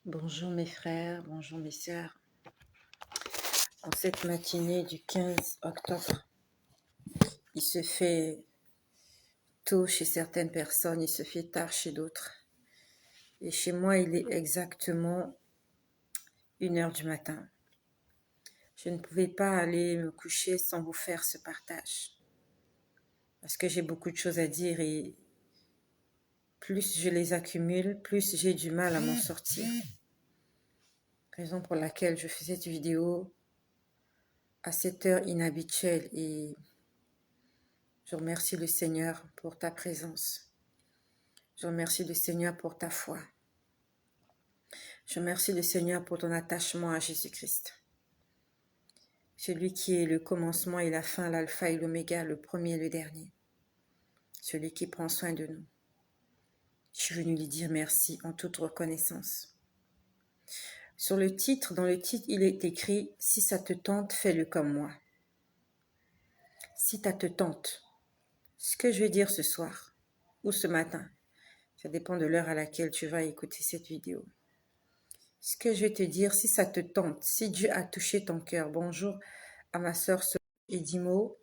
Bonjour mes frères, bonjour mes sœurs. En cette matinée du 15 octobre, il se fait tôt chez certaines personnes, il se fait tard chez d'autres. Et chez moi, il est exactement 1 heure du matin. Je ne pouvais pas aller me coucher sans vous faire ce partage. Parce que j'ai beaucoup de choses à dire et plus je les accumule, plus j'ai du mal à m'en sortir. Raison pour laquelle je fais cette vidéo à cette heure inhabituelle et je remercie le Seigneur pour ta présence. Je remercie le Seigneur pour ta foi. Je remercie le Seigneur pour ton attachement à Jésus-Christ. Celui qui est le commencement et la fin, l'alpha et l'oméga, le premier et le dernier. Celui qui prend soin de nous. Je suis venue lui dire merci en toute reconnaissance. Dans le titre, il est écrit « Si ça te tente, fais-le comme moi ». Si ça te tente, ce que je vais dire ce soir ou ce matin, ça dépend de l'heure à laquelle tu vas écouter cette vidéo. Ce que je vais te dire, si ça te tente, si Dieu a touché ton cœur, bonjour à ma sœur Edimo,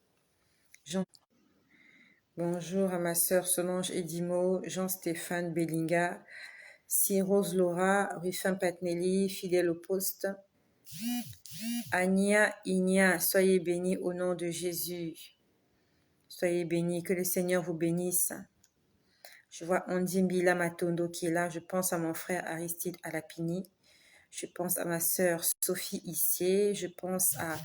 bonjour à ma sœur Solange Edimo, Jean-Stéphane Bellinga, Rose Laura, Ruffin Patnelli, fidèle au poste, Ania Igna, soyez bénis au nom de Jésus. Soyez bénis, que le Seigneur vous bénisse. Je vois Ondimbila Matondo qui est là, je pense à mon frère Aristide Alapini. Je pense à ma sœur Sophie Issier. Je pense à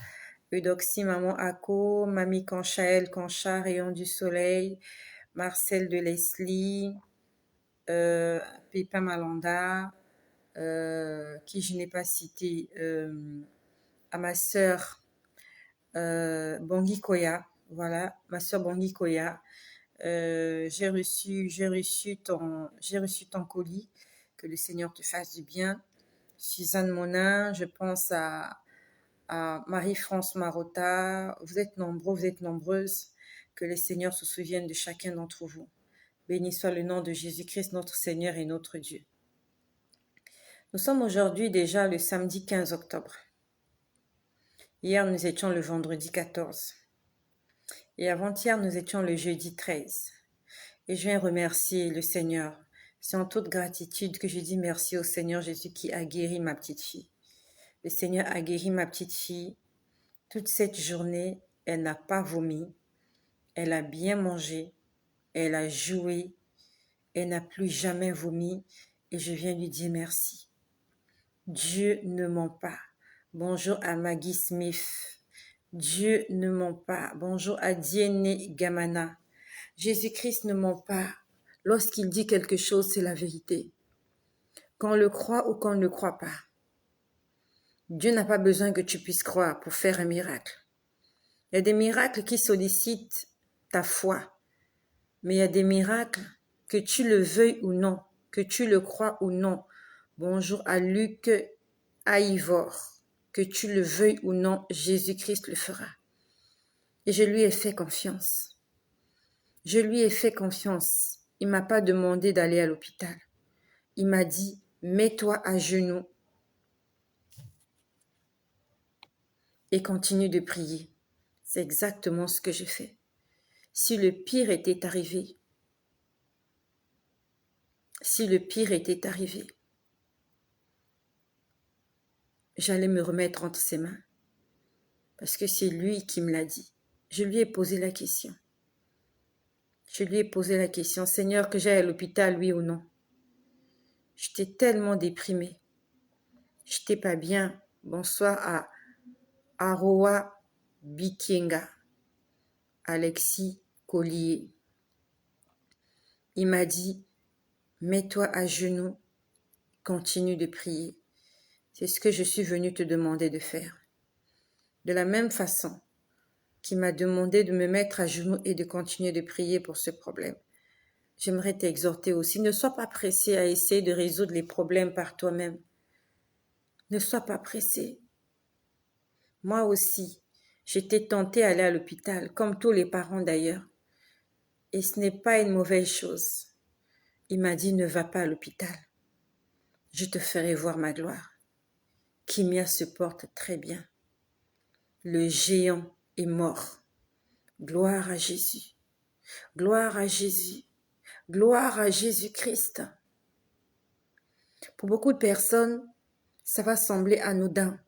Eudoxie, Maman Ako, Mamie Conchaël, Concha, Rayon du Soleil, Marcel de Leslie, Pépin Malanda, qui je n'ai pas cité, à ma sœur Bangui Koya. Voilà, ma sœur Bangui Koya. J'ai reçu ton colis. Que le Seigneur te fasse du bien. Suzanne Monin, je pense à Marie-France Marotta. Vous êtes nombreux, vous êtes nombreuses. Que le Seigneur se souvienne de chacun d'entre vous. Béni soit le nom de Jésus-Christ, notre Seigneur et notre Dieu. Nous sommes aujourd'hui déjà le samedi 15 octobre. Hier, nous étions le vendredi 14. Et avant-hier, nous étions le jeudi 13. Et je viens remercier le Seigneur. C'est en toute gratitude que je dis merci au Seigneur Jésus qui a guéri ma petite fille. Le Seigneur a guéri ma petite fille. Toute cette journée, elle n'a pas vomi. Elle a bien mangé. Elle a joué. Elle n'a plus jamais vomi. Et je viens lui dire merci. Dieu ne ment pas. Bonjour à Maggie Smith. Dieu ne ment pas. Bonjour à Diene Gamana. Jésus-Christ ne ment pas. Lorsqu'il dit quelque chose, c'est la vérité. Qu'on le croit ou qu'on ne le croit pas. Dieu n'a pas besoin que tu puisses croire pour faire un miracle. Il y a des miracles qui sollicitent ta foi. Mais il y a des miracles, que tu le veuilles ou non, que tu le crois ou non. Bonjour à Luc Aïvor. Que tu le veuilles ou non, Jésus-Christ le fera. Et je lui ai fait confiance. Je lui ai fait confiance. Il ne m'a pas demandé d'aller à l'hôpital. Il m'a dit, mets-toi à genoux et continue de prier. C'est exactement ce que j'ai fait. Si le pire était arrivé, j'allais me remettre entre ses mains. Parce que c'est lui qui me l'a dit. Je lui ai posé la question. Seigneur, que j'aille à l'hôpital, oui ou non? J'étais tellement déprimée. J'étais pas bien. Bonsoir à Aroa Bikenga, Alexis Collier. Il m'a dit, mets-toi à genoux, continue de prier. C'est ce que je suis venue te demander de faire. De la même façon qu'il m'a demandé de me mettre à genoux et de continuer de prier pour ce problème. J'aimerais t'exhorter aussi, ne sois pas pressé à essayer de résoudre les problèmes par toi-même. Ne sois pas pressé. Moi aussi, j'étais tentée à aller à l'hôpital, comme tous les parents d'ailleurs. Et ce n'est pas une mauvaise chose. Il m'a dit, ne va pas à l'hôpital. Je te ferai voir ma gloire. Kimia se porte très bien. Le géant est mort. Gloire à Jésus. Gloire à Jésus. Gloire à Jésus-Christ. Pour beaucoup de personnes, ça va sembler anodin.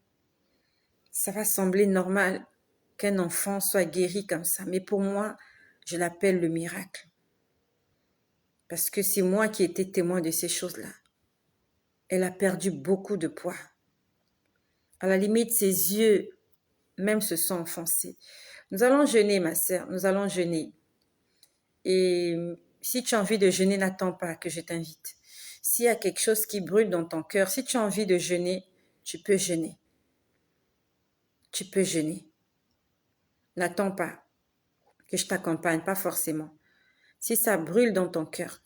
Ça va sembler normal qu'un enfant soit guéri comme ça. Mais pour moi, je l'appelle le miracle. Parce que c'est moi qui ai été témoin de ces choses-là. Elle a perdu beaucoup de poids. À la limite, ses yeux même se sont enfoncés. Nous allons jeûner, ma sœur. Nous allons jeûner. Et si tu as envie de jeûner, n'attends pas que je t'invite. S'il y a quelque chose qui brûle dans ton cœur, si tu as envie de jeûner, tu peux jeûner. Tu peux jeûner. N'attends pas que je t'accompagne, pas forcément. Si ça brûle dans ton cœur,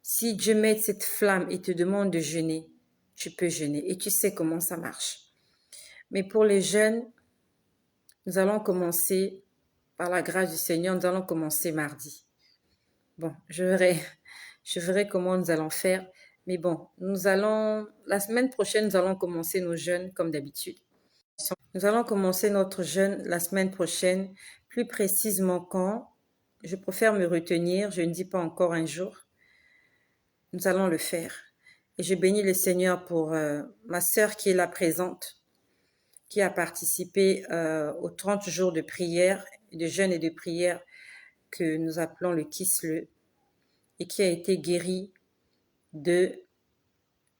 si Dieu met cette flamme et te demande de jeûner, tu peux jeûner et tu sais comment ça marche. Mais pour les jeunes, nous allons commencer, par la grâce du Seigneur, nous allons commencer mardi. Bon, je verrai comment nous allons faire. Mais bon, la semaine prochaine, nous allons commencer nos jeûnes comme d'habitude. Nous allons commencer notre jeûne la semaine prochaine, plus précisément quand. Je préfère me retenir, je ne dis pas encore un jour. Nous allons le faire. Et je bénis le Seigneur pour ma sœur qui est là présente, qui a participé aux 30 jours de prière, de jeûne et de prière que nous appelons le Kisle, et qui a été guérie de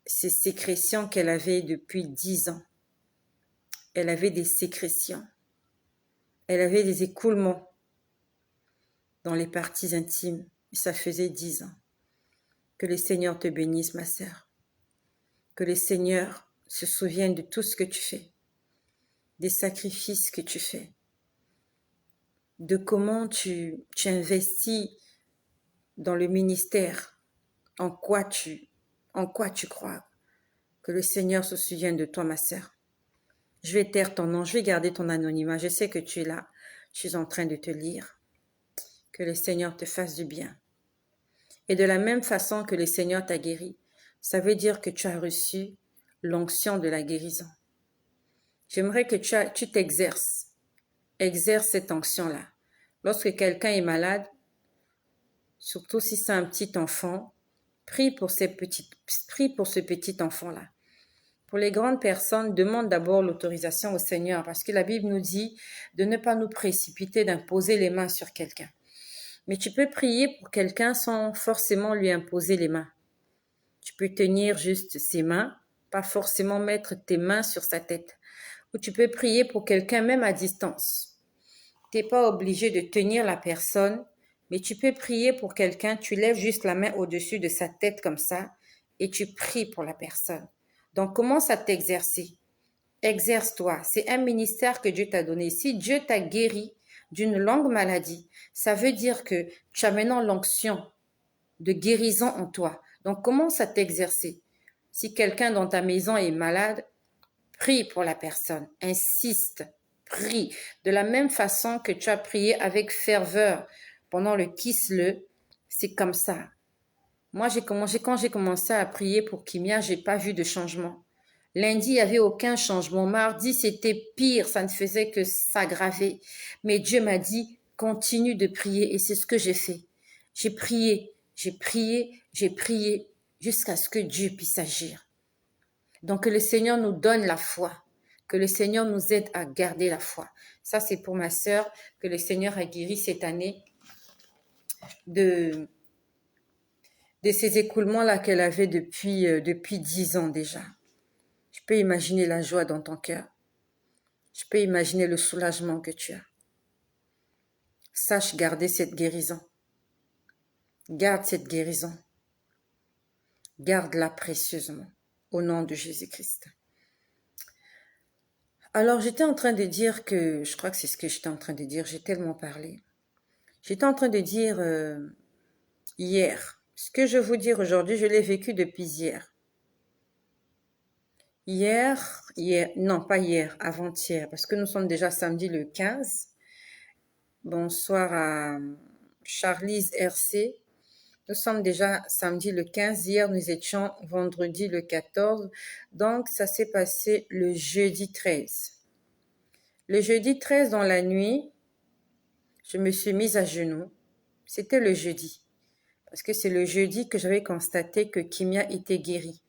ces sécrétions qu'elle avait depuis 10 ans. Elle avait des sécrétions. Elle avait des écoulements dans les parties intimes. Et ça faisait 10 ans. Que le Seigneur te bénisse, ma sœur. Que le Seigneur se souvienne de tout ce que tu fais, des sacrifices que tu fais, de comment tu investis dans le ministère, en quoi tu crois. Que le Seigneur se souvienne de toi, ma sœur. Je vais taire ton nom, je vais garder ton anonymat. Je sais que tu es là, je suis en train de te lire. Que le Seigneur te fasse du bien. Et de la même façon que le Seigneur t'a guéri, ça veut dire que tu as reçu l'onction de la guérison. J'aimerais que tu t'exerces. Exerce cette onction-là. Lorsque quelqu'un est malade, surtout si c'est un petit enfant, prie pour ce petit enfant-là. Pour les grandes personnes, demande d'abord l'autorisation au Seigneur parce que la Bible nous dit de ne pas nous précipiter d'imposer les mains sur quelqu'un. Mais tu peux prier pour quelqu'un sans forcément lui imposer les mains. Tu peux tenir juste ses mains, pas forcément mettre tes mains sur sa tête. Ou tu peux prier pour quelqu'un même à distance. Tu n'es pas obligé de tenir la personne, mais tu peux prier pour quelqu'un, tu lèves juste la main au-dessus de sa tête comme ça et tu pries pour la personne. Donc, commence à t'exercer. Exerce-toi. C'est un ministère que Dieu t'a donné. Si Dieu t'a guéri d'une longue maladie, ça veut dire que tu as maintenant l'onction de guérison en toi. Donc, commence à t'exercer. Si quelqu'un dans ta maison est malade, prie pour la personne. Insiste. Prie. De la même façon que tu as prié avec ferveur pendant le Kisle, c'est comme ça. Moi, quand j'ai commencé à prier pour Kimia, j'ai pas vu de changement. Lundi, il n'y avait aucun changement. Mardi, c'était pire. Ça ne faisait que s'aggraver. Mais Dieu m'a dit, continue de prier. Et c'est ce que j'ai fait. J'ai prié, j'ai prié, j'ai prié jusqu'à ce que Dieu puisse agir. Donc, que le Seigneur nous donne la foi. Que le Seigneur nous aide à garder la foi. Ça, c'est pour ma sœur que le Seigneur a guéri cette année de ces écoulements-là qu'elle avait depuis 10 ans déjà. Je peux imaginer la joie dans ton cœur. Je peux imaginer le soulagement que tu as. Sache garder cette guérison. Garde cette guérison. Garde-la précieusement. Au nom de Jésus-Christ. Alors, j'étais en train de dire que, je crois que c'est ce que j'étais en train de dire, j'ai tellement parlé. J'étais en train de dire hier. Ce que je vous dire aujourd'hui, je l'ai vécu depuis hier. Non, pas hier, avant-hier, parce que nous sommes déjà samedi le 15. Bonsoir à Charlize RC. Nous sommes déjà samedi le 15. Hier, nous étions vendredi le 14. Donc, ça s'est passé le jeudi 13. Le jeudi 13, dans la nuit, je me suis mise à genoux. C'était le jeudi. Parce que c'est le jeudi que j'avais constaté que Kimia était guérie.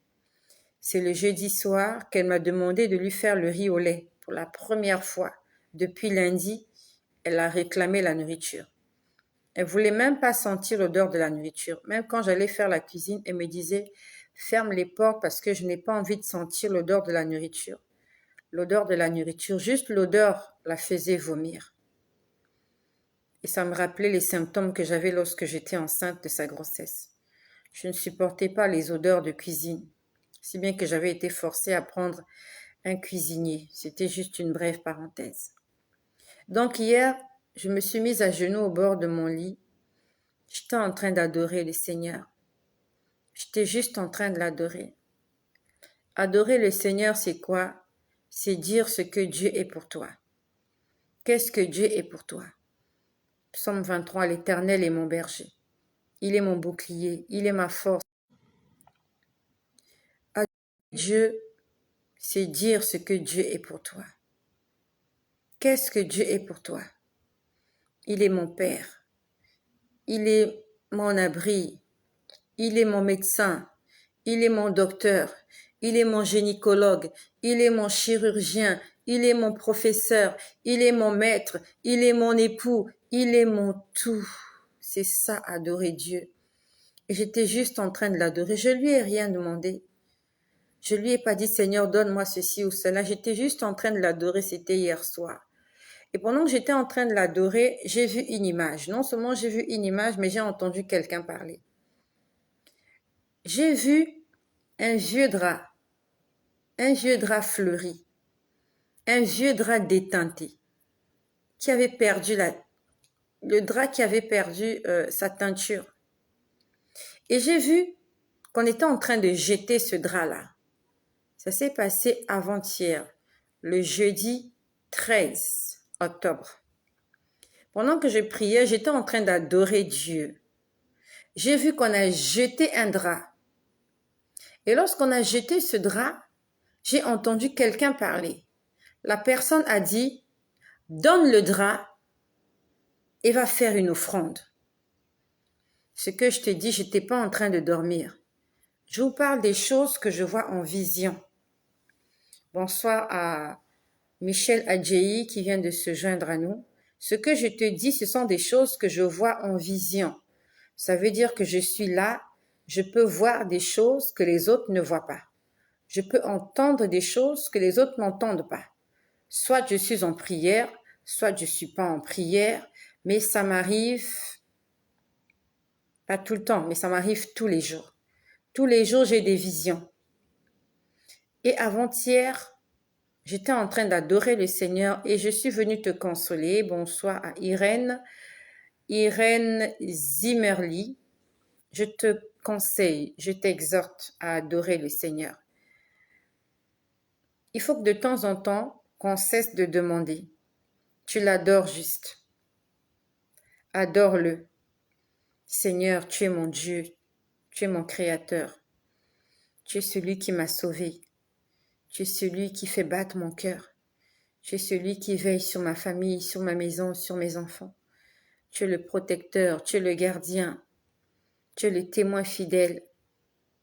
C'est le jeudi soir qu'elle m'a demandé de lui faire le riz au lait. Pour la première fois, depuis lundi, elle a réclamé la nourriture. Elle voulait même pas sentir l'odeur de la nourriture. Même quand j'allais faire la cuisine, elle me disait « Ferme les portes parce que je n'ai pas envie de sentir l'odeur de la nourriture. » L'odeur de la nourriture, juste l'odeur la faisait vomir. Et ça me rappelait les symptômes que j'avais lorsque j'étais enceinte de sa grossesse. Je ne supportais pas les odeurs de cuisine, si bien que j'avais été forcée à prendre un cuisinier. C'était juste une brève parenthèse. Donc hier, je me suis mise à genoux au bord de mon lit. J'étais en train d'adorer le Seigneur. J'étais juste en train de l'adorer. Adorer le Seigneur, c'est quoi? C'est dire ce que Dieu est pour toi. Qu'est-ce que Dieu est pour toi? Psaume 23, l'Éternel est mon berger. Il est mon bouclier, il est ma force. Adorer Dieu, c'est dire ce que Dieu est pour toi. Qu'est-ce que Dieu est pour toi? Il est mon Père. Il est mon abri. Il est mon médecin. Il est mon docteur. Il est mon gynécologue. Il est mon chirurgien. Il est mon professeur. Il est mon maître. Il est mon époux. Il est mon tout. C'est ça, adorer Dieu. Et j'étais juste en train de l'adorer. Je lui ai rien demandé. Je lui ai pas dit, Seigneur, donne-moi ceci ou cela. J'étais juste en train de l'adorer. C'était hier soir. Et pendant que j'étais en train de l'adorer, j'ai vu une image. Non seulement j'ai vu une image, mais j'ai entendu quelqu'un parler. J'ai vu un vieux drap fleuri, un vieux drap déteinté, qui avait perdu le drap qui avait perdu sa teinture. Et j'ai vu qu'on était en train de jeter ce drap-là. Ça s'est passé avant-hier, le jeudi 13 octobre. Pendant que je priais, j'étais en train d'adorer Dieu. J'ai vu qu'on a jeté un drap. Et lorsqu'on a jeté ce drap, j'ai entendu quelqu'un parler. La personne a dit, donne le drap et va faire une offrande. Ce que je te dis, je n'étais pas en train de dormir. Je vous parle des choses que je vois en vision. Bonsoir à Michel Adjei qui vient de se joindre à nous. Ce que je te dis, ce sont des choses que je vois en vision. Ça veut dire que je suis là, je peux voir des choses que les autres ne voient pas. Je peux entendre des choses que les autres n'entendent pas. Soit je suis en prière, soit je ne suis pas en prière, mais ça m'arrive, pas tout le temps, mais ça m'arrive tous les jours. Tous les jours, j'ai des visions. Et avant-hier, j'étais en train d'adorer le Seigneur et je suis venue te consoler. Bonsoir à Irène Zimmerli. Je te conseille, je t'exhorte à adorer le Seigneur. Il faut que de temps en temps, qu'on cesse de demander. Tu l'adores juste. Adore-le. Seigneur, tu es mon Dieu, tu es mon Créateur. Tu es celui qui m'a sauvé. Tu es celui qui fait battre mon cœur. Tu es celui qui veille sur ma famille, sur ma maison, sur mes enfants. Tu es le protecteur, tu es le gardien. Tu es le témoin fidèle.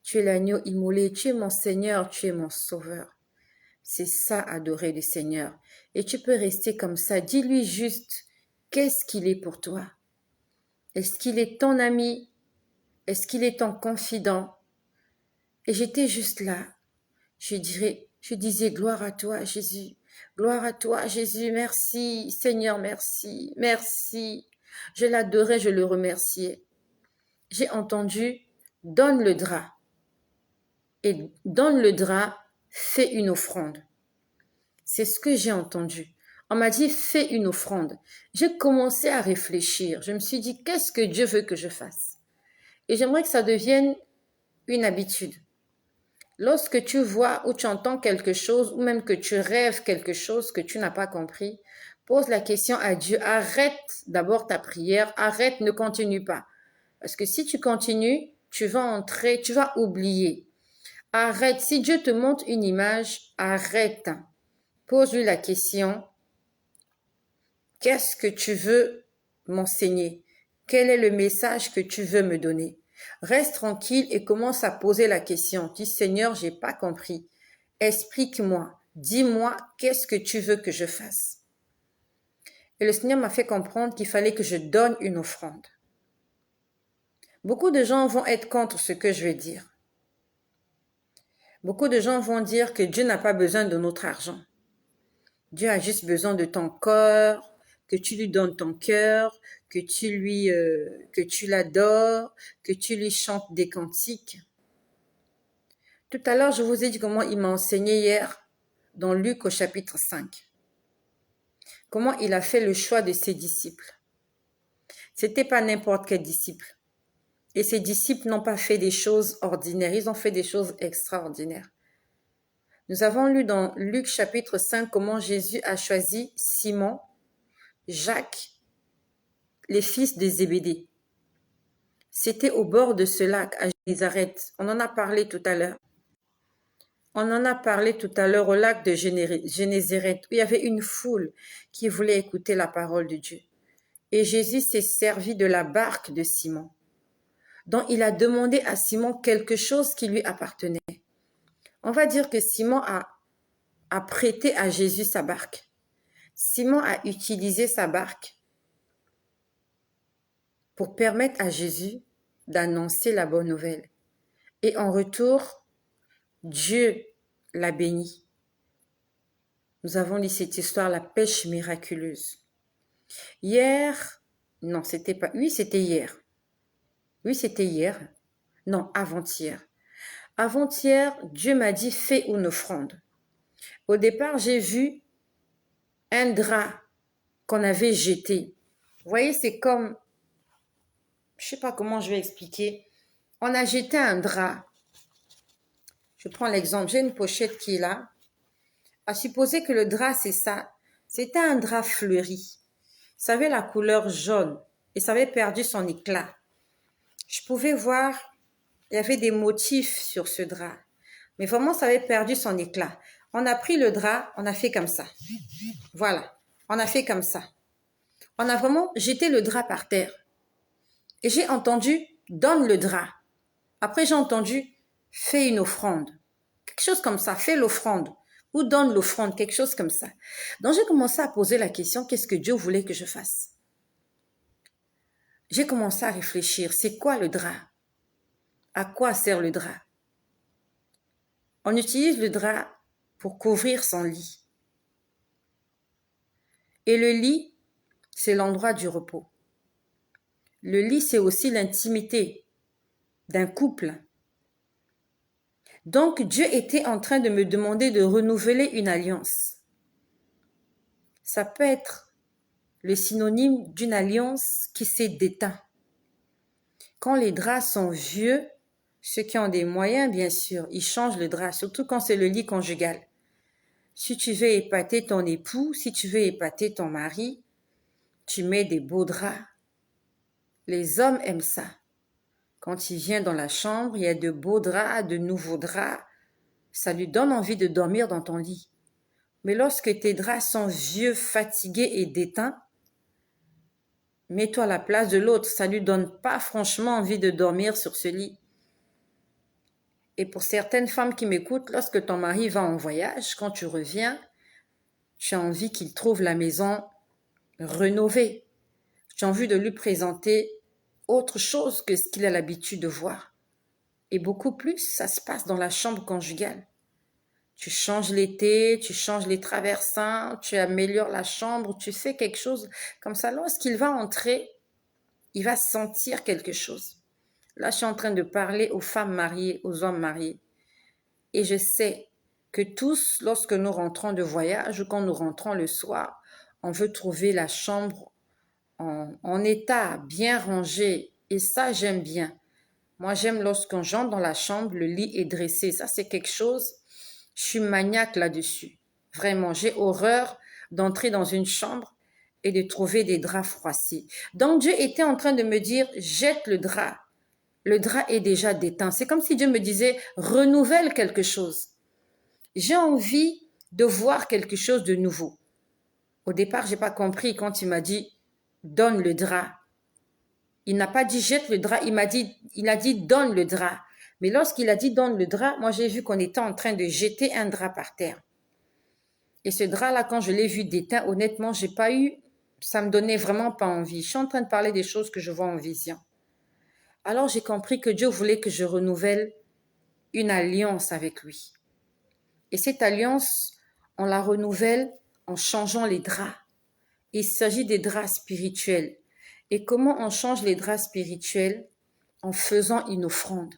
Tu es l'agneau immolé. Tu es mon Seigneur, tu es mon Sauveur. C'est ça, adorer le Seigneur. Et tu peux rester comme ça. Dis-lui juste, qu'est-ce qu'il est pour toi? Est-ce qu'il est ton ami? Est-ce qu'il est ton confident? Et j'étais juste là. Je disais, gloire à toi, Jésus. Gloire à toi, Jésus. Merci, Seigneur, merci. Merci. Je l'adorais, je le remerciais. J'ai entendu, donne le drap. Et donne le drap, fais une offrande. C'est ce que j'ai entendu. On m'a dit, fais une offrande. J'ai commencé à réfléchir. Je me suis dit, qu'est-ce que Dieu veut que je fasse? Et j'aimerais que ça devienne une habitude. Lorsque tu vois ou tu entends quelque chose, ou même que tu rêves quelque chose que tu n'as pas compris, pose la question à Dieu. Arrête d'abord ta prière. Arrête, ne continue pas. Parce que si tu continues, tu vas oublier. Arrête. Si Dieu te montre une image, arrête. Pose-lui la question, qu'est-ce que tu veux m'enseigner? Quel est le message que tu veux me donner? Reste tranquille et commence à poser la question. Dis, Seigneur, j'ai pas compris. Explique-moi. Dis-moi, qu'est-ce que tu veux que je fasse? Et le Seigneur m'a fait comprendre qu'il fallait que je donne une offrande. Beaucoup de gens vont être contre ce que je vais dire. Beaucoup de gens vont dire que Dieu n'a pas besoin de notre argent. Dieu a juste besoin de ton corps, que tu lui donnes ton cœur, que tu l'adores, que tu lui chantes des cantiques. Tout à l'heure, je vous ai dit comment il m'a enseigné hier dans Luc au chapitre 5. Comment il a fait le choix de ses disciples. C'était pas n'importe quel disciple. Et ses disciples n'ont pas fait des choses ordinaires, ils ont fait des choses extraordinaires. Nous avons lu dans Luc chapitre 5 comment Jésus a choisi Simon, Jacques, les fils de Zébédée. C'était au bord de ce lac à Génézareth. On en a parlé tout à l'heure. On en a parlé tout à l'heure au lac de Génézareth où il y avait une foule qui voulait écouter la parole de Dieu. Et Jésus s'est servi de la barque de Simon. Donc il a demandé à Simon quelque chose qui lui appartenait. On va dire que Simon a prêté à Jésus sa barque. Simon a utilisé sa barque pour permettre à Jésus d'annoncer la bonne nouvelle. Et en retour, Dieu l'a béni. Nous avons lu cette histoire, la pêche miraculeuse. Hier, non, c'était pas, oui, c'était hier. Oui, c'était hier. Non, avant-hier. Avant-hier, Dieu m'a dit, fais une offrande. Au départ, j'ai vu un drap qu'on avait jeté. Vous voyez, c'est comme, je sais pas comment je vais expliquer. On a jeté un drap. Je prends l'exemple, j'ai une pochette qui est là. À supposer que le drap, c'est ça. C'était un drap fleuri. Ça avait la couleur jaune et ça avait perdu son éclat. Je pouvais voir, il y avait des motifs sur ce drap. Mais vraiment, ça avait perdu son éclat. On a pris le drap, on a fait comme ça. Voilà, on a fait comme ça. On a vraiment jeté le drap par terre. Et j'ai entendu, donne le drap. Après, j'ai entendu, fais une offrande. Quelque chose comme ça, fais l'offrande. Ou donne l'offrande, quelque chose comme ça. Donc, j'ai commencé à poser la question, qu'est-ce que Dieu voulait que je fasse? J'ai commencé à réfléchir, c'est quoi le drap? À quoi sert le drap? On utilise le drap pour couvrir son lit. Et le lit, c'est l'endroit du repos. Le lit, c'est aussi l'intimité d'un couple. Donc, Dieu était en train de me demander de renouveler une alliance. Ça peut être le synonyme d'une alliance qui s'est déteint. Quand les draps sont vieux, ceux qui ont des moyens, bien sûr, ils changent le drap, surtout quand c'est le lit conjugal. Si tu veux épater ton époux, si tu veux épater ton mari, tu mets des beaux draps. Les hommes aiment ça. Quand il vient dans la chambre, il y a de beaux draps, de nouveaux draps. Ça lui donne envie de dormir dans ton lit. Mais lorsque tes draps sont vieux, fatigués et déteints, mets-toi à la place de l'autre. Ça lui donne pas franchement envie de dormir sur ce lit. Et pour certaines femmes qui m'écoutent, lorsque ton mari va en voyage, quand tu reviens, tu as envie qu'il trouve la maison rénovée. Tu as envie de lui présenter autre chose que ce qu'il a l'habitude de voir. Et beaucoup plus, ça se passe dans la chambre conjugale. Tu changes l'été, tu changes les traversins, tu améliores la chambre, tu fais quelque chose comme ça. Lorsqu'il va entrer, il va sentir quelque chose. Là, je suis en train de parler aux femmes mariées, aux hommes mariés. Et je sais que tous, lorsque nous rentrons de voyage ou quand nous rentrons le soir, on veut trouver la chambre en état, bien rangée. Et ça, j'aime bien. Moi, j'aime lorsqu'on j'entre dans la chambre, le lit est dressé. Ça, c'est quelque chose, je suis maniaque là-dessus. Vraiment, j'ai horreur d'entrer dans une chambre et de trouver des draps froissés. Donc Dieu était en train de me dire, jette le drap. Le drap est déjà déteint. C'est comme si Dieu me disait, renouvelle quelque chose. J'ai envie de voir quelque chose de nouveau. Au départ, j'ai pas compris quand il m'a dit, donne le drap. Il n'a pas dit jette le drap, il a dit donne le drap. Mais lorsqu'il a dit donne le drap, moi j'ai vu qu'on était en train de jeter un drap par terre. Et ce drap-là, quand je l'ai vu déteint, honnêtement, ça me donnait vraiment pas envie. Je suis en train de parler des choses que je vois en vision. Alors j'ai compris que Dieu voulait que je renouvelle une alliance avec lui. Et cette alliance, on la renouvelle en changeant les draps. Il s'agit des draps spirituels. Et comment on change les draps spirituels? En faisant une offrande.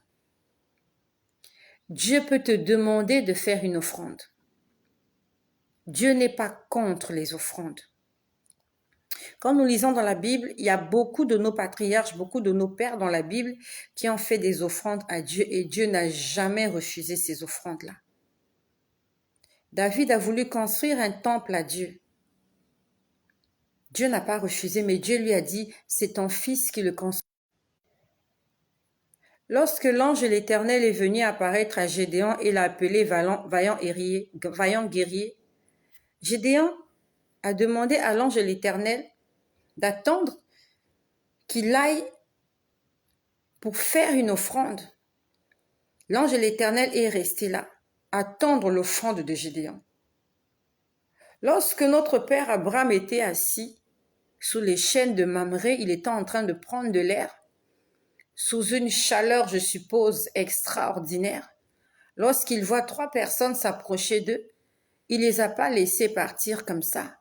Dieu peut te demander de faire une offrande. Dieu n'est pas contre les offrandes. Quand nous lisons dans la Bible, il y a beaucoup de nos patriarches, beaucoup de nos pères dans la Bible qui ont fait des offrandes à Dieu et Dieu n'a jamais refusé ces offrandes-là. David a voulu construire un temple à Dieu. Dieu n'a pas refusé, mais Dieu lui a dit, c'est ton fils qui le construit. Lorsque l'ange de l'Éternel est venu apparaître à Gédéon et l'a appelé vaillant guerrier, Gédéon a demandé à l'ange de l'Éternel d'attendre qu'il aille pour faire une offrande. L'ange de l'Éternel est resté là, attendre l'offrande de Gédéon. Lorsque notre père Abraham était assis sous les chênes de Mamré, il était en train de prendre de l'air, sous une chaleur, je suppose, extraordinaire. Lorsqu'il voit 3 personnes s'approcher d'eux, il les a pas laissés partir comme ça.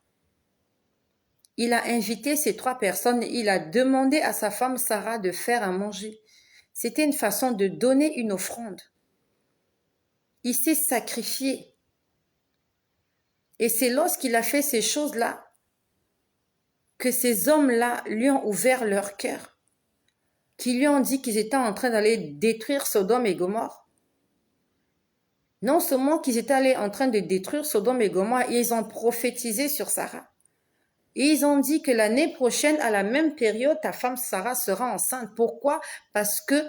Il a invité ces 3 personnes et il a demandé à sa femme Sarah de faire à manger. C'était une façon de donner une offrande. Il s'est sacrifié. Et c'est lorsqu'il a fait ces choses-là que ces hommes-là lui ont ouvert leur cœur, qui lui ont dit qu'ils étaient en train d'aller détruire Sodome et Gomorrhe. Non seulement qu'ils étaient allés en train de détruire Sodome et Gomorrhe, ils ont prophétisé sur Sarah. Et ils ont dit que l'année prochaine, à la même période, ta femme Sarah sera enceinte. Pourquoi? Parce que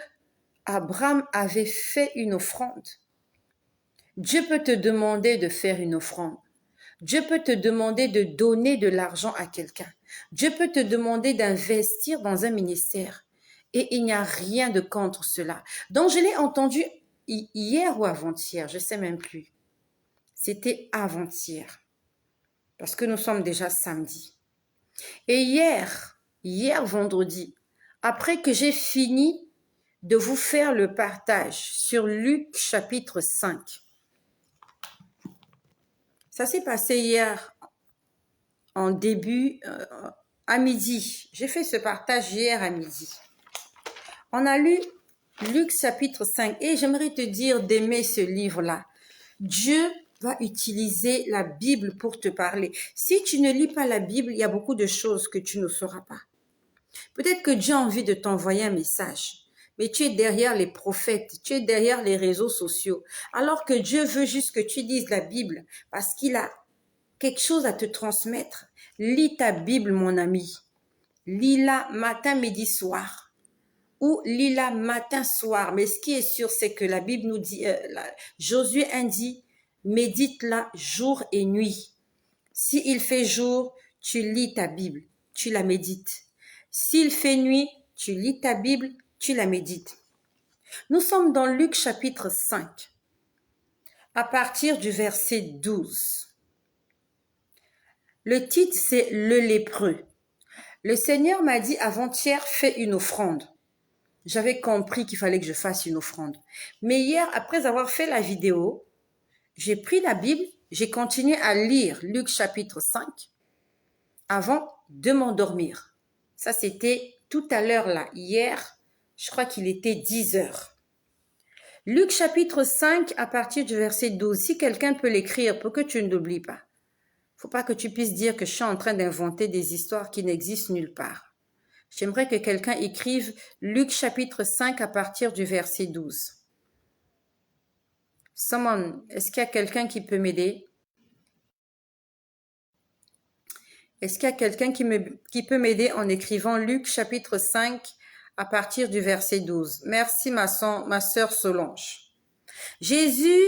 Abraham avait fait une offrande. Dieu peut te demander de faire une offrande. Dieu peut te demander de donner de l'argent à quelqu'un. Dieu peut te demander d'investir dans un ministère. Et il n'y a rien de contre cela. Donc, je l'ai entendu hier ou avant-hier, je ne sais même plus. C'était avant-hier. Parce que nous sommes déjà samedi. Et hier vendredi, après que j'ai fini de vous faire le partage sur Luc chapitre 5, ça s'est passé hier en début, à midi. J'ai fait ce partage hier à midi. On a lu Luc chapitre 5 et j'aimerais te dire d'aimer ce livre-là. Dieu va utiliser la Bible pour te parler. Si tu ne lis pas la Bible, il y a beaucoup de choses que tu ne sauras pas. Peut-être que Dieu a envie de t'envoyer un message, mais tu es derrière les prophètes, tu es derrière les réseaux sociaux, alors que Dieu veut juste que tu lises la Bible parce qu'il a quelque chose à te transmettre. Lis ta Bible, mon ami. Lis-la matin, midi, soir. Ou lis-la matin, soir. Mais ce qui est sûr, c'est que la Bible nous dit, Josué indique, médite-la jour et nuit. S'il fait jour, tu lis ta Bible, tu la médites. S'il fait nuit, tu lis ta Bible, tu la médites. Nous sommes dans Luc chapitre 5, à partir du verset 12. Le titre, c'est « Le lépreux ». Le Seigneur m'a dit avant-hier, fais une offrande. J'avais compris qu'il fallait que je fasse une offrande. Mais hier, après avoir fait la vidéo, j'ai pris la Bible, j'ai continué à lire Luc chapitre 5 avant de m'endormir. Ça, c'était tout à l'heure là. Hier, je crois qu'il était 10 heures. Luc chapitre 5 à partir du verset 12. Si quelqu'un peut l'écrire pour que tu ne l'oublies pas. Faut pas que tu puisses dire que je suis en train d'inventer des histoires qui n'existent nulle part. J'aimerais que quelqu'un écrive Luc chapitre 5 à partir du verset 12. Someone, est-ce qu'il y a quelqu'un qui peut m'aider? Est-ce qu'il y a quelqu'un qui peut m'aider en écrivant Luc chapitre 5 à partir du verset 12? Merci ma sœur Solange. Jésus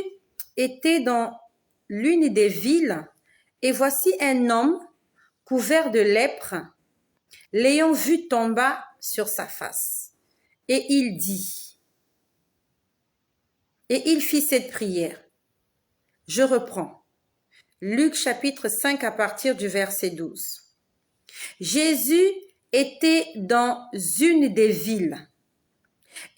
était dans l'une des villes et voici un homme couvert de lèpre, l'ayant vu tomba sur sa face. Et il dit, et il fit cette prière. Je reprends. Luc chapitre 5 à partir du verset 12. Jésus était dans une des villes.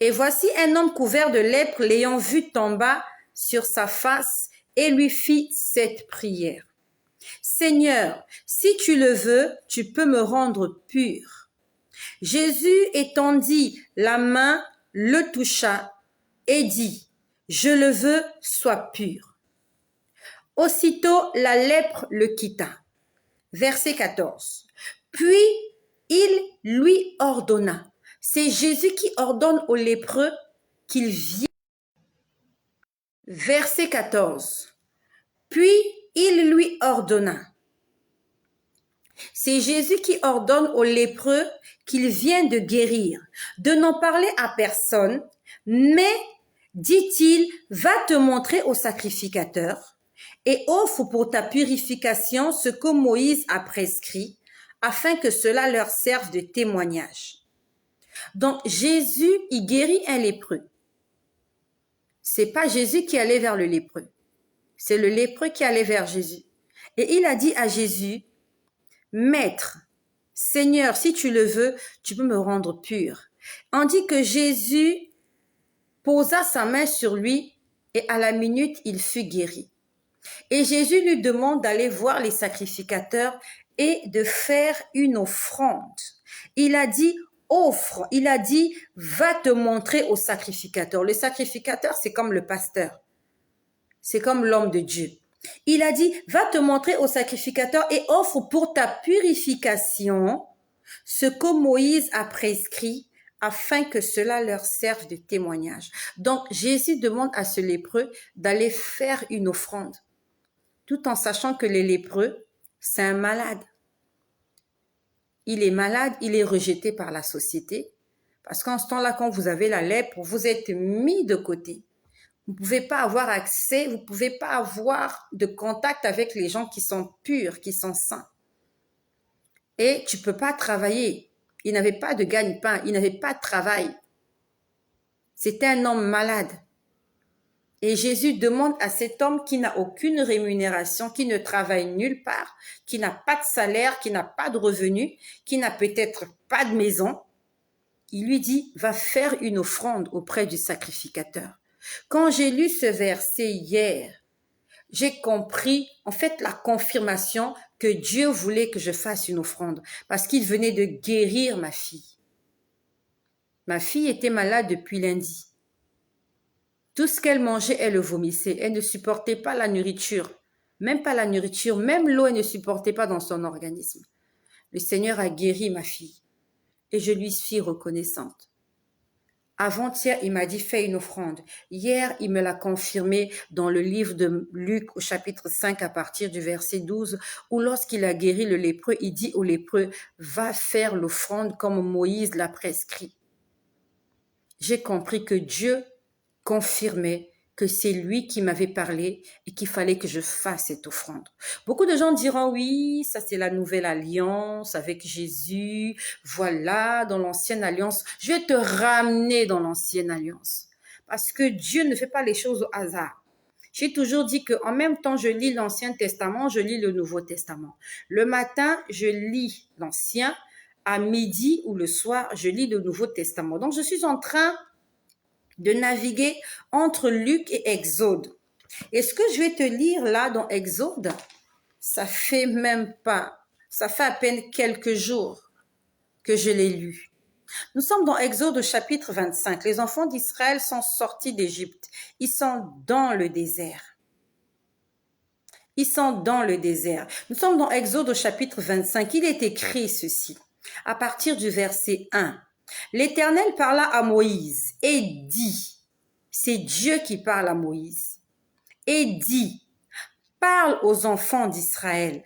Et voici un homme couvert de lèpre l'ayant vu tomba sur sa face et lui fit cette prière. Seigneur, si tu le veux, tu peux me rendre pur. Jésus étendit la main, le toucha et dit, je le veux, sois pur. Aussitôt la lèpre le quitta. Verset 14. Puis il lui ordonna. C'est Jésus qui ordonne aux lépreux qu'ils viennent. Verset 14. Puis il lui ordonna. C'est Jésus qui ordonne aux lépreux qu'ils viennent de guérir, de n'en parler à personne, mais, dit-il, va te montrer au sacrificateur et offre pour ta purification ce que Moïse a prescrit, afin que cela leur serve de témoignage. Donc Jésus, il guérit un lépreux. C'est pas Jésus qui allait vers le lépreux. C'est le lépreux qui allait vers Jésus. Et il a dit à Jésus, Maître, Seigneur, si tu le veux, tu peux me rendre pur. On dit que Jésus posa sa main sur lui et à la minute, il fut guéri. Et Jésus lui demande d'aller voir les sacrificateurs et de faire une offrande. Il a dit, offre. Il a dit, va te montrer au sacrificateur. Le sacrificateur, c'est comme le pasteur. C'est comme l'homme de Dieu. Il a dit, va te montrer au sacrificateur et offre pour ta purification ce que Moïse a prescrit afin que cela leur serve de témoignage. Donc, Jésus demande à ce lépreux d'aller faire une offrande, tout en sachant que les lépreux, c'est un malade. Il est malade, il est rejeté par la société, parce qu'en ce temps-là, quand vous avez la lèpre, vous êtes mis de côté. Vous ne pouvez pas avoir accès, vous ne pouvez pas avoir de contact avec les gens qui sont purs, qui sont saints. Et tu ne peux pas travailler. Il n'avait pas de gagne-pain, il n'avait pas de travail. C'était un homme malade. Et Jésus demande à cet homme qui n'a aucune rémunération, qui ne travaille nulle part, qui n'a pas de salaire, qui n'a pas de revenus, qui n'a peut-être pas de maison, il lui dit, va faire une offrande auprès du sacrificateur. Quand j'ai lu ce verset hier, j'ai compris, en fait, la confirmation que Dieu voulait que je fasse une offrande parce qu'il venait de guérir ma fille. Ma fille était malade depuis lundi. Tout ce qu'elle mangeait, elle le vomissait. Elle ne supportait pas la nourriture. Même pas la nourriture, même l'eau, elle ne supportait pas dans son organisme. Le Seigneur a guéri ma fille et je lui suis reconnaissante. Avant-hier, il m'a dit, fais une offrande. Hier, il me l'a confirmé dans le livre de Luc au chapitre 5 à partir du verset 12, où lorsqu'il a guéri le lépreux, il dit au lépreux, va faire l'offrande comme Moïse l'a prescrit. J'ai compris que Dieu confirmait que c'est lui qui m'avait parlé et qu'il fallait que je fasse cette offrande. Beaucoup de gens diront, oui, ça c'est la nouvelle alliance avec Jésus, voilà, dans l'ancienne alliance. Je vais te ramener dans l'ancienne alliance parce que Dieu ne fait pas les choses au hasard. J'ai toujours dit qu'en même temps, je lis l'Ancien Testament, je lis le Nouveau Testament. Le matin, je lis l'Ancien, à midi ou le soir, je lis le Nouveau Testament. Donc, je suis en train de naviguer entre Luc et Exode. Et ce que je vais te lire là dans Exode, ça fait à peine quelques jours que je l'ai lu. Nous sommes dans Exode au chapitre 25. Les enfants d'Israël sont sortis d'Égypte. Ils sont dans le désert. Ils sont dans le désert. Nous sommes dans Exode au chapitre 25. Il est écrit ceci, à partir du verset 1. L'Éternel parla à Moïse et dit, c'est Dieu qui parle à Moïse, et dit, parle aux enfants d'Israël,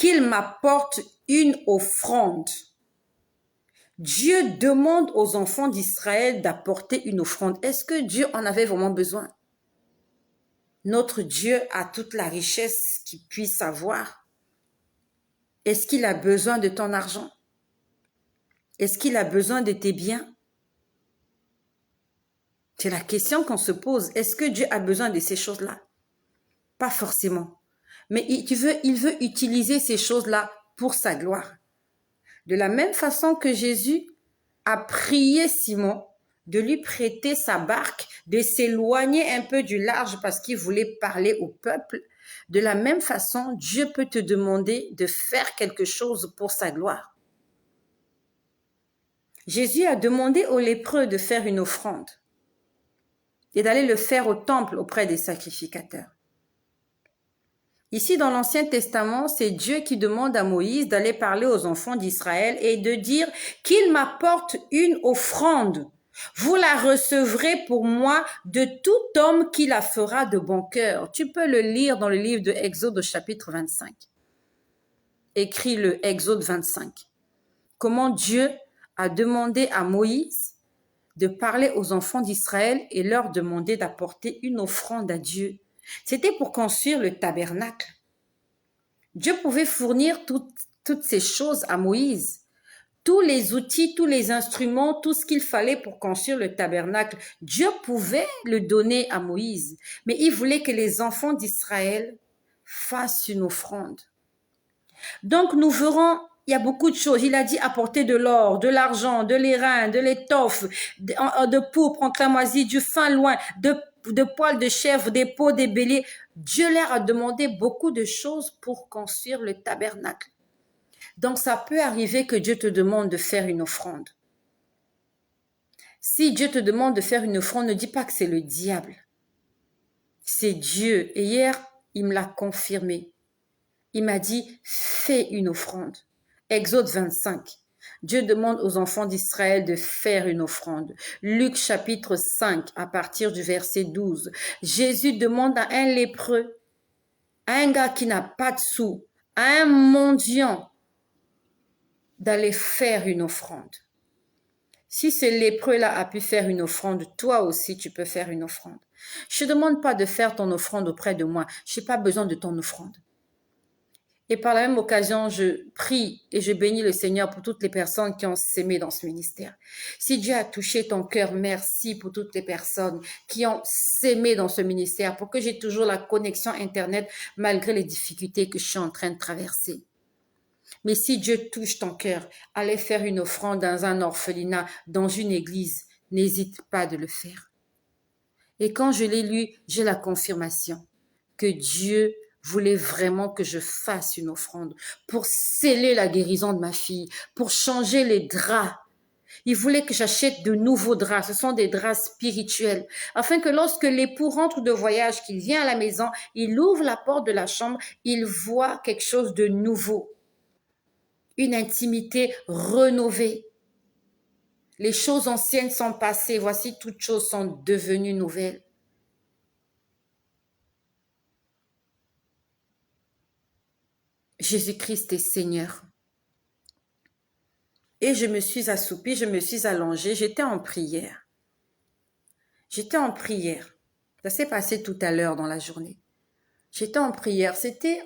qu'il m'apporte une offrande. Dieu demande aux enfants d'Israël d'apporter une offrande. Est-ce que Dieu en avait vraiment besoin? Notre Dieu a toute la richesse qu'il puisse avoir. Est-ce qu'il a besoin de ton argent? Est-ce qu'il a besoin de tes biens? C'est la question qu'on se pose. Est-ce que Dieu a besoin de ces choses-là? Pas forcément. Mais il veut utiliser ces choses-là pour sa gloire. De la même façon que Jésus a prié Simon de lui prêter sa barque, de s'éloigner un peu du large parce qu'il voulait parler au peuple, de la même façon, Dieu peut te demander de faire quelque chose pour sa gloire. Jésus a demandé aux lépreux de faire une offrande et d'aller le faire au temple auprès des sacrificateurs. Ici, dans l'Ancien Testament, c'est Dieu qui demande à Moïse d'aller parler aux enfants d'Israël et de dire qu'il m'apporte une offrande. Vous la recevrez pour moi de tout homme qui la fera de bon cœur. Tu peux le lire dans le livre de Exode au chapitre 25. Écris le Exode 25. Comment Dieu a demandé à Moïse de parler aux enfants d'Israël et leur demander d'apporter une offrande à Dieu. C'était pour construire le tabernacle. Dieu pouvait fournir toutes ces choses à Moïse. Tous les outils, tous les instruments, tout ce qu'il fallait pour construire le tabernacle, Dieu pouvait le donner à Moïse. Mais il voulait que les enfants d'Israël fassent une offrande. Donc nous verrons, il y a beaucoup de choses. Il a dit apporter de l'or, de l'argent, de l'airain, de l'étoffe, de pourpre en cramoisi, du fin loin, de poils de chèvre, des peaux, des béliers. Dieu leur a demandé beaucoup de choses pour construire le tabernacle. Donc ça peut arriver que Dieu te demande de faire une offrande. Si Dieu te demande de faire une offrande, ne dis pas que c'est le diable. C'est Dieu. Et hier, il me l'a confirmé. Il m'a dit, fais une offrande. Exode 25. Dieu demande aux enfants d'Israël de faire une offrande. Luc chapitre 5, à partir du verset 12. Jésus demande à un lépreux, à un gars qui n'a pas de sous, à un mendiant, d'aller faire une offrande. Si ce lépreux-là a pu faire une offrande, toi aussi tu peux faire une offrande. Je ne te demande pas de faire ton offrande auprès de moi. Je n'ai pas besoin de ton offrande. Et par la même occasion, je prie et je bénis le Seigneur pour toutes les personnes qui ont sémé dans ce ministère. Si Dieu a touché ton cœur, merci pour toutes les personnes qui ont sémé dans ce ministère, pour que j'ai toujours la connexion Internet malgré les difficultés que je suis en train de traverser. Mais si Dieu touche ton cœur, allez faire une offrande dans un orphelinat, dans une église, n'hésite pas de le faire. Et quand je l'ai lu, j'ai la confirmation que Dieu voulait vraiment que je fasse une offrande pour sceller la guérison de ma fille, pour changer les draps. Il voulait que j'achète de nouveaux draps. Ce sont des draps spirituels. Afin que lorsque l'époux rentre de voyage, qu'il vient à la maison, il ouvre la porte de la chambre, il voit quelque chose de nouveau. Une intimité rénovée. Les choses anciennes sont passées. Voici, toutes choses sont devenues nouvelles. Jésus-Christ est Seigneur. Et je me suis assoupie, je me suis allongée, j'étais en prière. J'étais en prière. Ça s'est passé tout à l'heure dans la journée. J'étais en prière. C'était...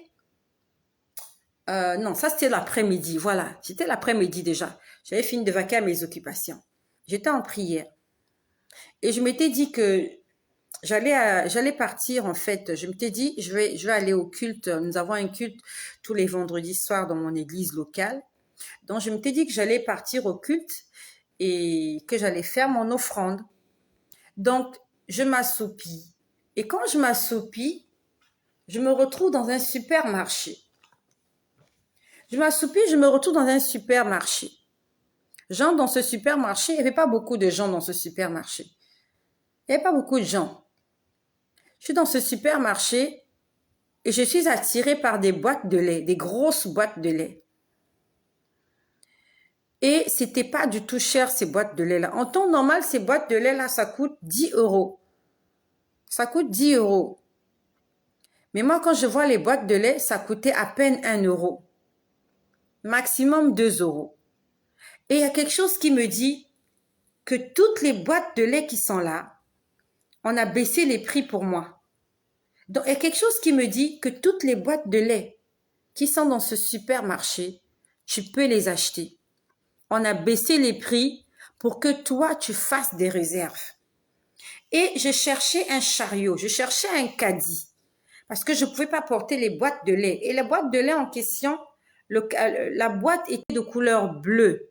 non, ça c'était l'après-midi, voilà. C'était l'après-midi déjà. J'avais fini de vaquer à mes occupations. J'étais en prière. Et je m'étais dit que j'allais partir en fait. Je m'étais dit, je vais aller au culte. Nous avons un culte tous les vendredis soirs dans mon église locale. Donc, je m'étais dit que j'allais partir au culte et que j'allais faire mon offrande. Donc, je m'assoupis. Et quand je m'assoupis, je me retrouve dans un supermarché. Je m'assoupis, je me retrouve dans un supermarché. J'entre dans ce supermarché, il n'y avait pas beaucoup de gens dans ce supermarché. Il n'y avait pas beaucoup de gens. Je suis dans ce supermarché et je suis attirée par des boîtes de lait, des grosses boîtes de lait. Et c'était pas du tout cher, ces boîtes de lait-là. En temps normal, ces boîtes de lait-là, ça coûte 10 €. Ça coûte 10 €. Mais moi, quand je vois les boîtes de lait, ça coûtait à peine 1 €. maximum 2 euros. Et il y a quelque chose qui me dit que toutes les boîtes de lait qui sont là, on a baissé les prix pour moi. Donc, il y a quelque chose qui me dit que toutes les boîtes de lait qui sont dans ce supermarché, tu peux les acheter. On a baissé les prix pour que toi, tu fasses des réserves. Et je cherchais un chariot, je cherchais un caddie, parce que je ne pouvais pas porter les boîtes de lait. Et la boîte de lait en question, la boîte était de couleur bleue.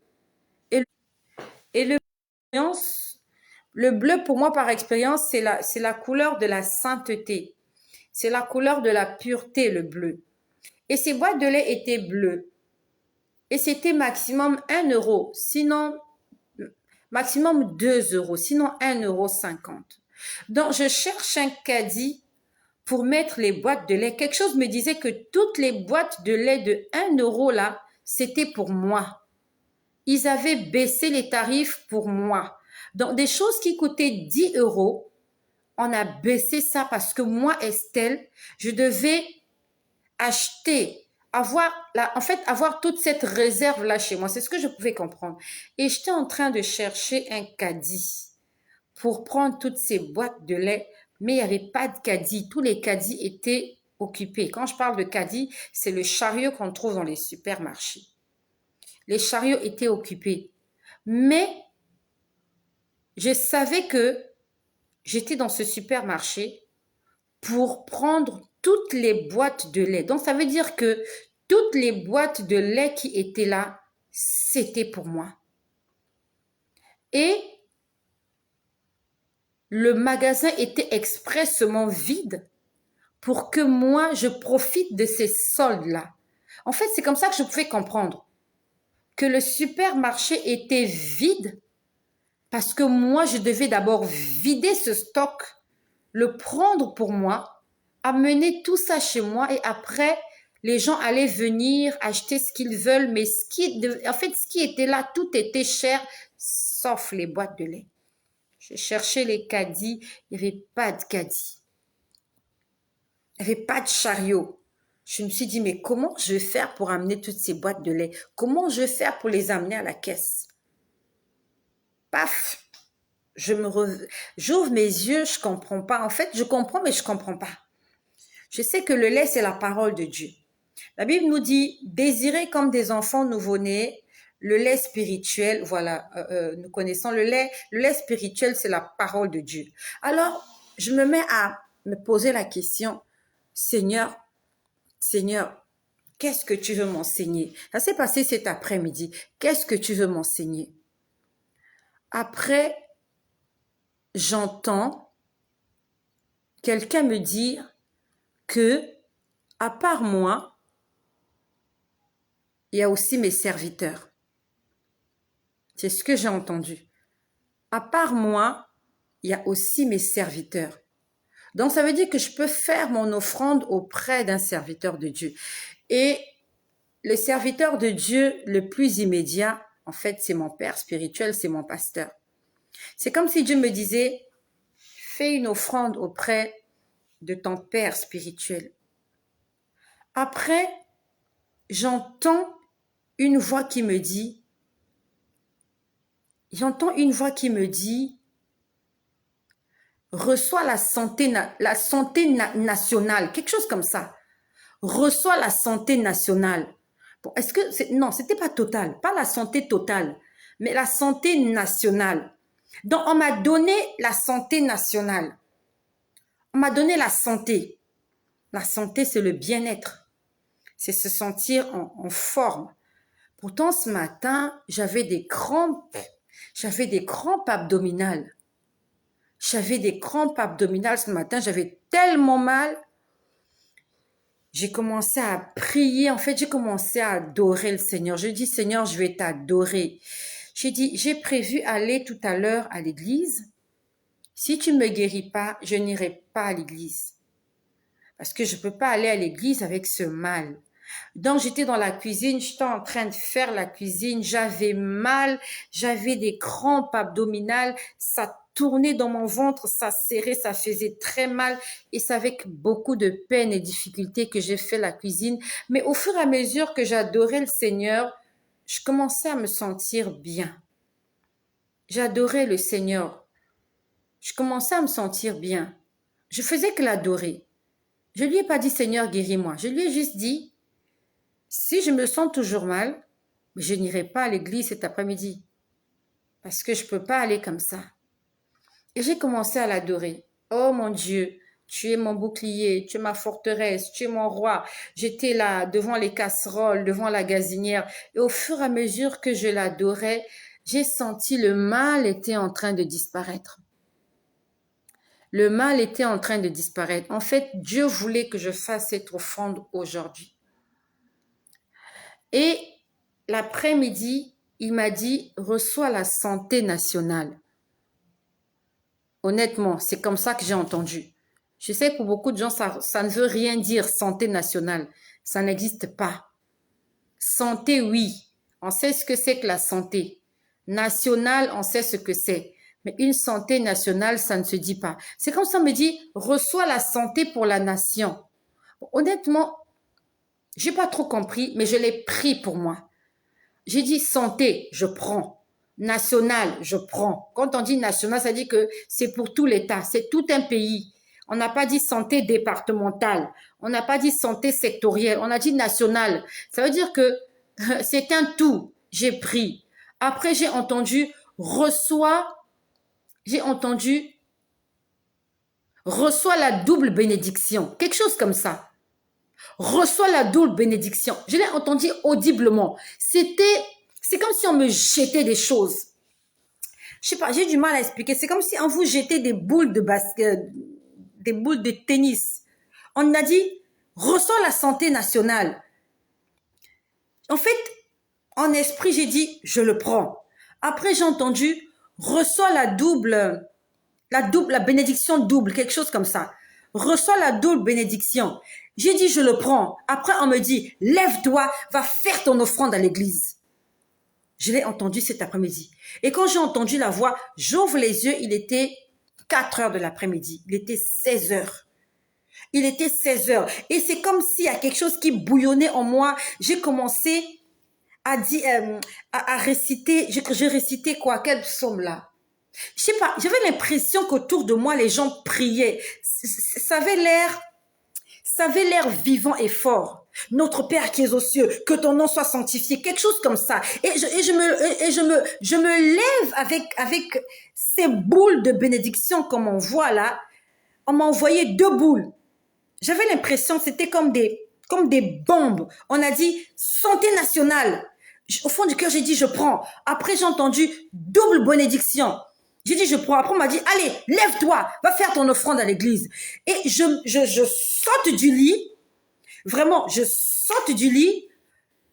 Et le bleu, pour moi, par expérience, c'est la couleur de la sainteté. C'est la couleur de la pureté, le bleu. Et ces boîtes de lait étaient bleues. Et c'était maximum 1 euro, sinon maximum 2 euros, sinon 1,50 €. Donc, je cherche un caddie pour mettre les boîtes de lait. Quelque chose me disait que toutes les boîtes de lait de 1 euro là, c'était pour moi. Ils avaient baissé les tarifs pour moi. Donc, des choses qui coûtaient 10 euros, on a baissé ça parce que moi, Estelle, je devais acheter, avoir toute cette réserve-là chez moi. C'est ce que je pouvais comprendre. Et j'étais en train de chercher un caddie pour prendre toutes ces boîtes de lait, mais il n'y avait pas de caddie. Tous les caddies étaient occupés. Quand je parle de caddie, c'est le chariot qu'on trouve dans les supermarchés. Les chariots étaient occupés. Mais je savais que j'étais dans ce supermarché pour prendre toutes les boîtes de lait. Donc, ça veut dire que toutes les boîtes de lait qui étaient là, c'était pour moi. Et le magasin était expressément vide pour que moi, je profite de ces soldes-là. En fait, c'est comme ça que je pouvais comprendre que le supermarché était vide parce que moi, je devais d'abord vider ce stock, le prendre pour moi, amener tout ça chez moi et après, les gens allaient venir acheter ce qu'ils veulent, mais ce qui était là, tout était cher, sauf les boîtes de lait. Je cherchais les caddies, il n'y avait pas de caddie. Il n'y avait pas de chariot. Je me suis dit, mais comment je vais faire pour amener toutes ces boîtes de lait? Comment je vais faire pour les amener à la caisse? Paf! J'ouvre mes yeux, je comprends pas. En fait, je comprends, mais je comprends pas. Je sais que le lait, c'est la parole de Dieu. La Bible nous dit, désirez comme des enfants nouveau-nés, le lait spirituel, voilà, nous connaissons le lait spirituel, c'est la parole de Dieu. Alors, je me mets à me poser la question, Seigneur, qu'est-ce que tu veux m'enseigner? Ça s'est passé cet après-midi. Qu'est-ce que tu veux m'enseigner? Après, j'entends quelqu'un me dire que, à part moi, il y a aussi mes serviteurs. C'est ce que j'ai entendu. À part moi, il y a aussi mes serviteurs. Donc, ça veut dire que je peux faire mon offrande auprès d'un serviteur de Dieu. Et le serviteur de Dieu le plus immédiat, en fait, c'est mon père spirituel, c'est mon pasteur. C'est comme si Dieu me disait, fais une offrande auprès de ton père spirituel. Après, j'entends une voix qui me dit, reçois la santé nationale, quelque chose comme ça. Reçois la santé nationale. Bon, non, c'était pas total, pas la santé totale, mais la santé nationale. Donc, on m'a donné la santé nationale. On m'a donné la santé. La santé, c'est le bien-être. C'est se sentir en forme. Pourtant, ce matin, j'avais des crampes abdominales. J'avais des crampes abdominales ce matin, j'avais tellement mal. J'ai commencé à prier, en fait, j'ai commencé à adorer le Seigneur. Je dis, Seigneur, je vais t'adorer. J'ai dit, j'ai prévu aller tout à l'heure à l'église. Si tu ne me guéris pas, je n'irai pas à l'église. Parce que je ne peux pas aller à l'église avec ce mal. Donc, j'étais dans la cuisine, j'étais en train de faire la cuisine, j'avais mal, j'avais des crampes abdominales, ça tourné dans mon ventre, ça serrait, ça faisait très mal. Et c'est avec beaucoup de peine et difficulté que j'ai fait la cuisine. Mais au fur et à mesure que j'adorais le Seigneur, je commençais à me sentir bien. J'adorais le Seigneur. Je commençais à me sentir bien. Je faisais que l'adorer. Je lui ai pas dit Seigneur, guéris-moi. Je lui ai juste dit, si je me sens toujours mal, je n'irai pas à l'église cet après-midi. Parce que je peux pas aller comme ça. Et j'ai commencé à l'adorer. Oh mon Dieu, tu es mon bouclier, tu es ma forteresse, tu es mon roi. J'étais là devant les casseroles, devant la gazinière. Et au fur et à mesure que je l'adorais, j'ai senti le mal était en train de disparaître. Le mal était en train de disparaître. En fait, Dieu voulait que je fasse cette offrande aujourd'hui. Et l'après-midi, il m'a dit, reçois la santé nationale. Honnêtement, c'est comme ça que j'ai entendu. Je sais que pour beaucoup de gens, ça ne veut rien dire santé nationale. Ça n'existe pas. Santé, oui. On sait ce que c'est que la santé. Nationale, on sait ce que c'est. Mais une santé nationale, ça ne se dit pas. C'est comme ça on me dit, reçois la santé pour la nation. Honnêtement, j'ai pas trop compris, mais je l'ai pris pour moi. J'ai dit santé, je prends. National, je prends. Quand on dit national, ça dit que c'est pour tout l'État, c'est tout un pays. On n'a pas dit santé départementale, on n'a pas dit santé sectorielle, on a dit nationale. Ça veut dire que c'est un tout. J'ai pris. Après, j'ai entendu reçois la double bénédiction. Quelque chose comme ça. Reçois la double bénédiction. Je l'ai entendu audiblement. C'est comme si on me jetait des choses. Je sais pas, j'ai du mal à expliquer. C'est comme si on vous jetait des boules de basket, des boules de tennis. On a dit, reçois la santé nationale. En fait, en esprit, j'ai dit, je le prends. Après, j'ai entendu, reçois la bénédiction double, quelque chose comme ça. Reçois la double bénédiction. J'ai dit, je le prends. Après, on me dit, lève-toi, va faire ton offrande à l'église. Je l'ai entendu cet après-midi. Et quand j'ai entendu la voix, j'ouvre les yeux, il était 4 heures de l'après-midi. Il était 16 heures. Il était 16 heures. Et c'est comme s'il y a quelque chose qui bouillonnait en moi. J'ai commencé à réciter. J'ai récité quoi? Quel psaume là? Je sais pas, j'avais l'impression qu'autour de moi, les gens priaient. Ça avait l'air vivant et fort. Notre Père qui es aux cieux, que ton nom soit sanctifié, quelque chose comme ça. Et je me lève avec ces boules de bénédiction comme on voit là. On m'a envoyé 2 boules. J'avais l'impression que c'était comme des bombes. On a dit santé nationale. Au fond du cœur, j'ai dit je prends. Après, j'ai entendu double bénédiction. J'ai dit je prends. Après, on m'a dit allez, lève-toi, va faire ton offrande à l'église. Et je saute du lit. Vraiment, je saute du lit.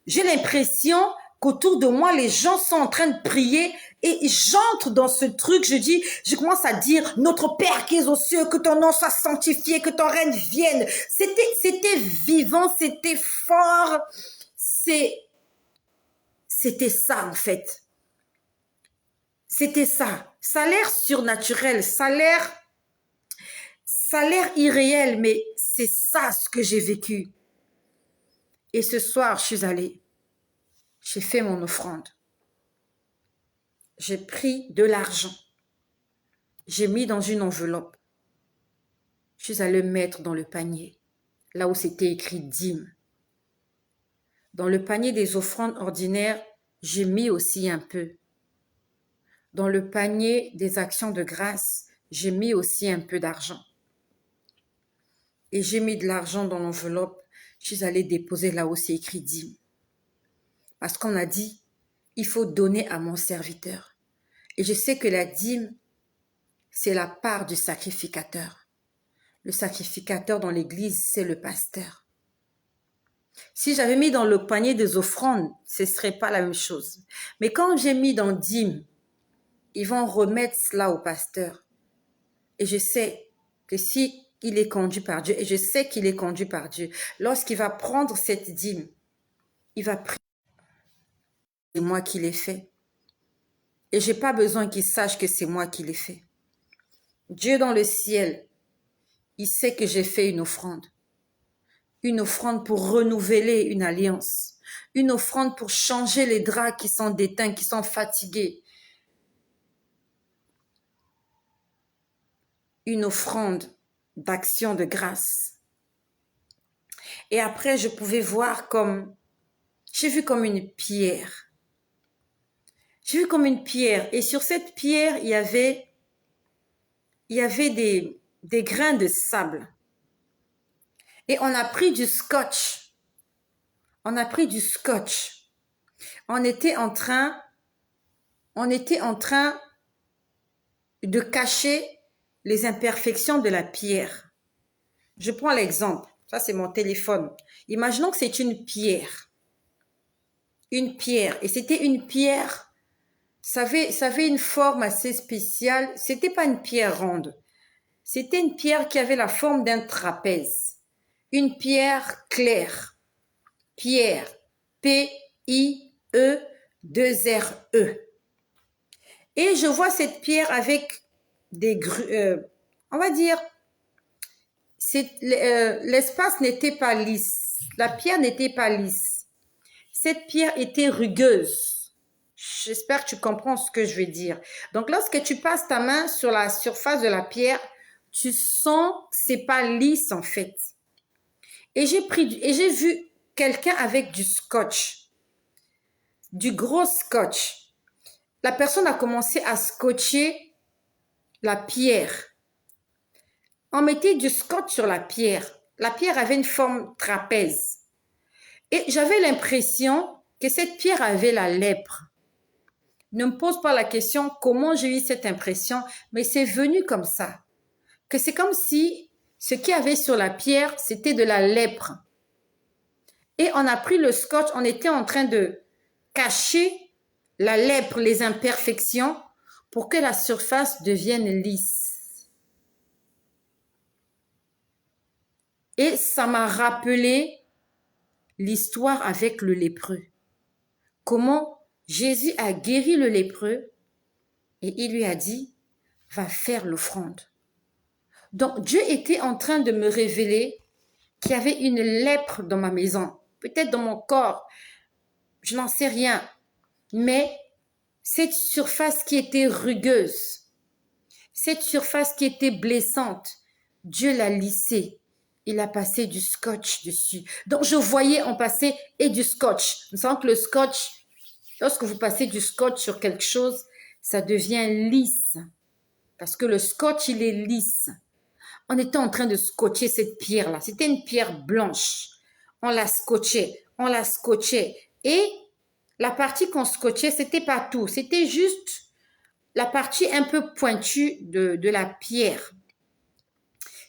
J'ai l'impression qu'autour de moi, les gens sont en train de prier et j'entre dans ce truc, je commence à dire, notre Père qui es aux cieux, que ton nom soit sanctifié, que ton règne vienne. C'était vivant, c'était fort. C'était ça, en fait. C'était ça. Ça a l'air surnaturel, ça a l'air irréel, mais c'est ça ce que j'ai vécu. Et ce soir, je suis allée. J'ai fait mon offrande. J'ai pris de l'argent. J'ai mis dans une enveloppe. Je suis allée mettre dans le panier, là où c'était écrit dîme. Dans le panier des offrandes ordinaires, j'ai mis aussi un peu. Dans le panier des actions de grâce, j'ai mis aussi un peu d'argent. Et j'ai mis de l'argent dans l'enveloppe. Je suis allée déposer là où c'est écrit dîme. Parce qu'on a dit, il faut donner à mon serviteur. Et je sais que la dîme, c'est la part du sacrificateur. Le sacrificateur dans l'église, c'est le pasteur. Si j'avais mis dans le panier des offrandes, ce ne serait pas la même chose. Mais quand j'ai mis dans dîme, ils vont remettre cela au pasteur. Et je sais que si il est conduit par Dieu, et je sais qu'il est conduit par Dieu, lorsqu'il va prendre cette dîme, il va prier. C'est moi qui l'ai fait. Et j'ai pas besoin qu'il sache que c'est moi qui l'ai fait. Dieu dans le ciel, il sait que j'ai fait une offrande pour renouveler une alliance, une offrande pour changer les draps qui sont déteints, qui sont fatigués, une offrande d'action de grâce. Et après, je pouvais voir j'ai vu comme une pierre. J'ai vu comme une pierre. Et sur cette pierre, il y avait des grains de sable. Et on a pris du scotch. On a pris du scotch. On était en train de cacher les imperfections de la pierre. Je prends l'exemple. Ça, c'est mon téléphone. Imaginons que c'est une pierre. Une pierre. Et c'était une pierre, ça avait une forme assez spéciale. C'était pas une pierre ronde. C'était une pierre qui avait la forme d'un trapèze. Une pierre claire. Pierre. P-I-E 2-R-E. Et je vois cette pierre avec on va dire, l'espace n'était pas lisse. La pierre n'était pas lisse. Cette pierre était rugueuse. J'espère que tu comprends ce que je veux dire. Donc, lorsque tu passes ta main sur la surface de la pierre, tu sens que c'est pas lisse en fait. Et j'ai vu quelqu'un avec du scotch, du gros scotch. La personne a commencé à scotcher la pierre. On mettait du scotch sur la pierre. La pierre avait une forme trapèze. Et j'avais l'impression que cette pierre avait la lèpre. Ne me pose pas la question comment j'ai eu cette impression, mais c'est venu comme ça. Que c'est comme si ce qu'il y avait sur la pierre, c'était de la lèpre. Et on a pris le scotch, on était en train de cacher la lèpre, les imperfections, pour que la surface devienne lisse. Et ça m'a rappelé l'histoire avec le lépreux. Comment Jésus a guéri le lépreux et il lui a dit, va faire l'offrande. Donc Dieu était en train de me révéler qu'il y avait une lèpre dans ma maison, peut-être dans mon corps, je n'en sais rien, mais cette surface qui était rugueuse, cette surface qui était blessante, Dieu l'a lissée. Il a passé du scotch dessus. Donc je voyais en passer et du scotch. Nous savons que le scotch, lorsque vous passez du scotch sur quelque chose, ça devient lisse. Parce que le scotch, il est lisse. On était en train de scotcher cette pierre-là. C'était une pierre blanche. On la scotchait, on la scotchait. Et la partie qu'on scotchait, c'était pas tout. C'était juste la partie un peu pointue de la pierre.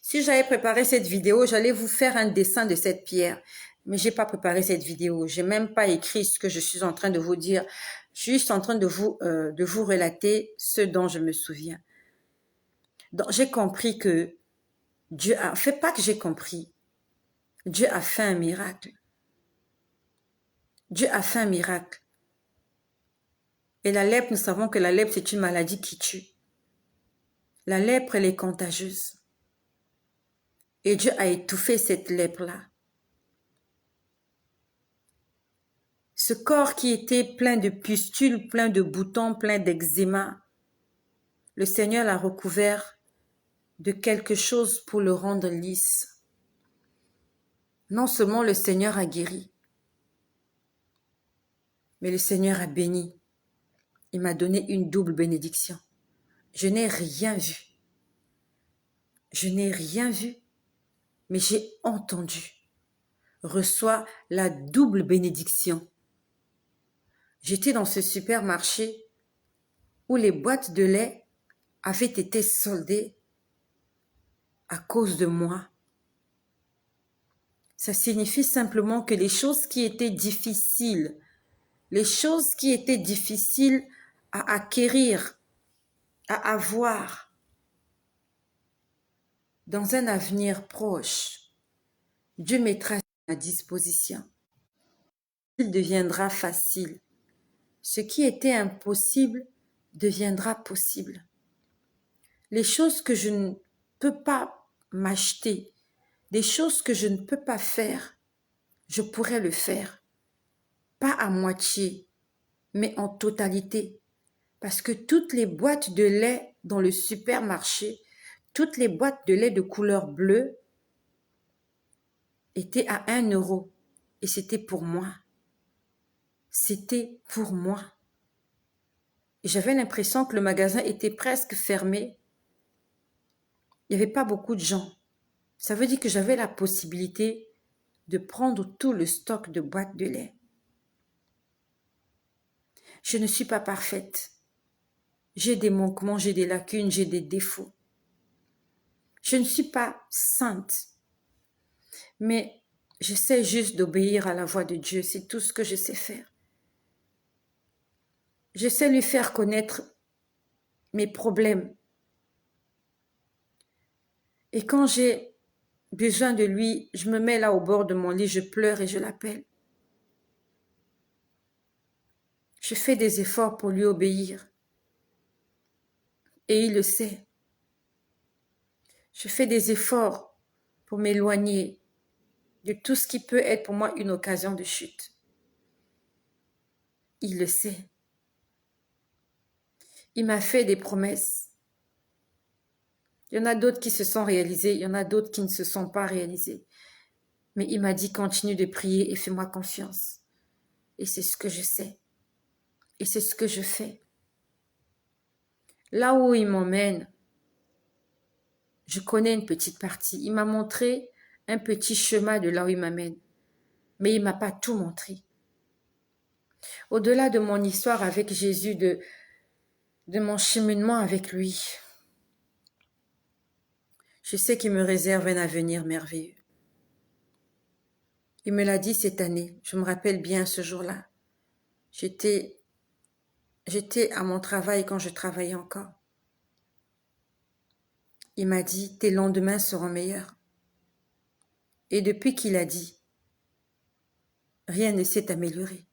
Si j'avais préparé cette vidéo, j'allais vous faire un dessin de cette pierre. Mais j'ai pas préparé cette vidéo. J'ai même pas écrit ce que je suis en train de vous dire. Je suis juste en train de vous relater ce dont je me souviens. Donc, j'ai compris que Dieu a fait, pas que j'ai compris. Dieu a fait un miracle. Dieu a fait un miracle. Et la lèpre, nous savons que la lèpre, c'est une maladie qui tue. La lèpre, elle est contagieuse. Et Dieu a étouffé cette lèpre-là. Ce corps qui était plein de pustules, plein de boutons, plein d'eczéma, le Seigneur l'a recouvert de quelque chose pour le rendre lisse. Non seulement le Seigneur a guéri, mais le Seigneur a béni. Il m'a donné une double bénédiction. Je n'ai rien vu. Je n'ai rien vu, mais j'ai entendu. Reçois la double bénédiction. J'étais dans ce supermarché où les boîtes de lait avaient été soldées à cause de moi. Ça signifie simplement que les choses qui étaient difficiles à acquérir, à avoir dans un avenir proche, Dieu mettra à disposition. Il deviendra facile. Ce qui était impossible deviendra possible. les choses que je ne peux pas m'acheter, des choses que je ne peux pas faire, je pourrais le faire. Pas à moitié, mais en totalité. Parce que toutes les boîtes de lait dans le supermarché, toutes les boîtes de lait de couleur bleue étaient à 1 € et c'était pour moi. C'était pour moi. Et j'avais l'impression que le magasin était presque fermé. Il n'y avait pas beaucoup de gens. Ça veut dire que j'avais la possibilité de prendre tout le stock de boîtes de lait. Je ne suis pas parfaite. J'ai des manquements, j'ai des lacunes, j'ai des défauts. Je ne suis pas sainte. Mais j'essaie juste d'obéir à la voix de Dieu. C'est tout ce que je sais faire. J'essaie de lui faire connaître mes problèmes. Et quand j'ai besoin de lui, je me mets là au bord de mon lit, je pleure et je l'appelle. Je fais des efforts pour lui obéir. Et il le sait. Je fais des efforts pour m'éloigner de tout ce qui peut être pour moi une occasion de chute. Il le sait. Il m'a fait des promesses. Il y en a d'autres qui se sont réalisées, il y en a d'autres qui ne se sont pas réalisées. Mais il m'a dit continue de prier et fais-moi confiance. Et c'est ce que je sais. Et c'est ce que je fais. Là où il m'emmène, je connais une petite partie. Il m'a montré un petit chemin de là où il m'amène. Mais il ne m'a pas tout montré. Au-delà de mon histoire avec Jésus, de mon cheminement avec lui, je sais qu'il me réserve un avenir merveilleux. Il me l'a dit cette année. Je me rappelle bien ce jour-là. J'étais à mon travail quand je travaillais encore. Il m'a dit, tes lendemains seront meilleurs. Et depuis qu'il a dit, rien ne s'est amélioré.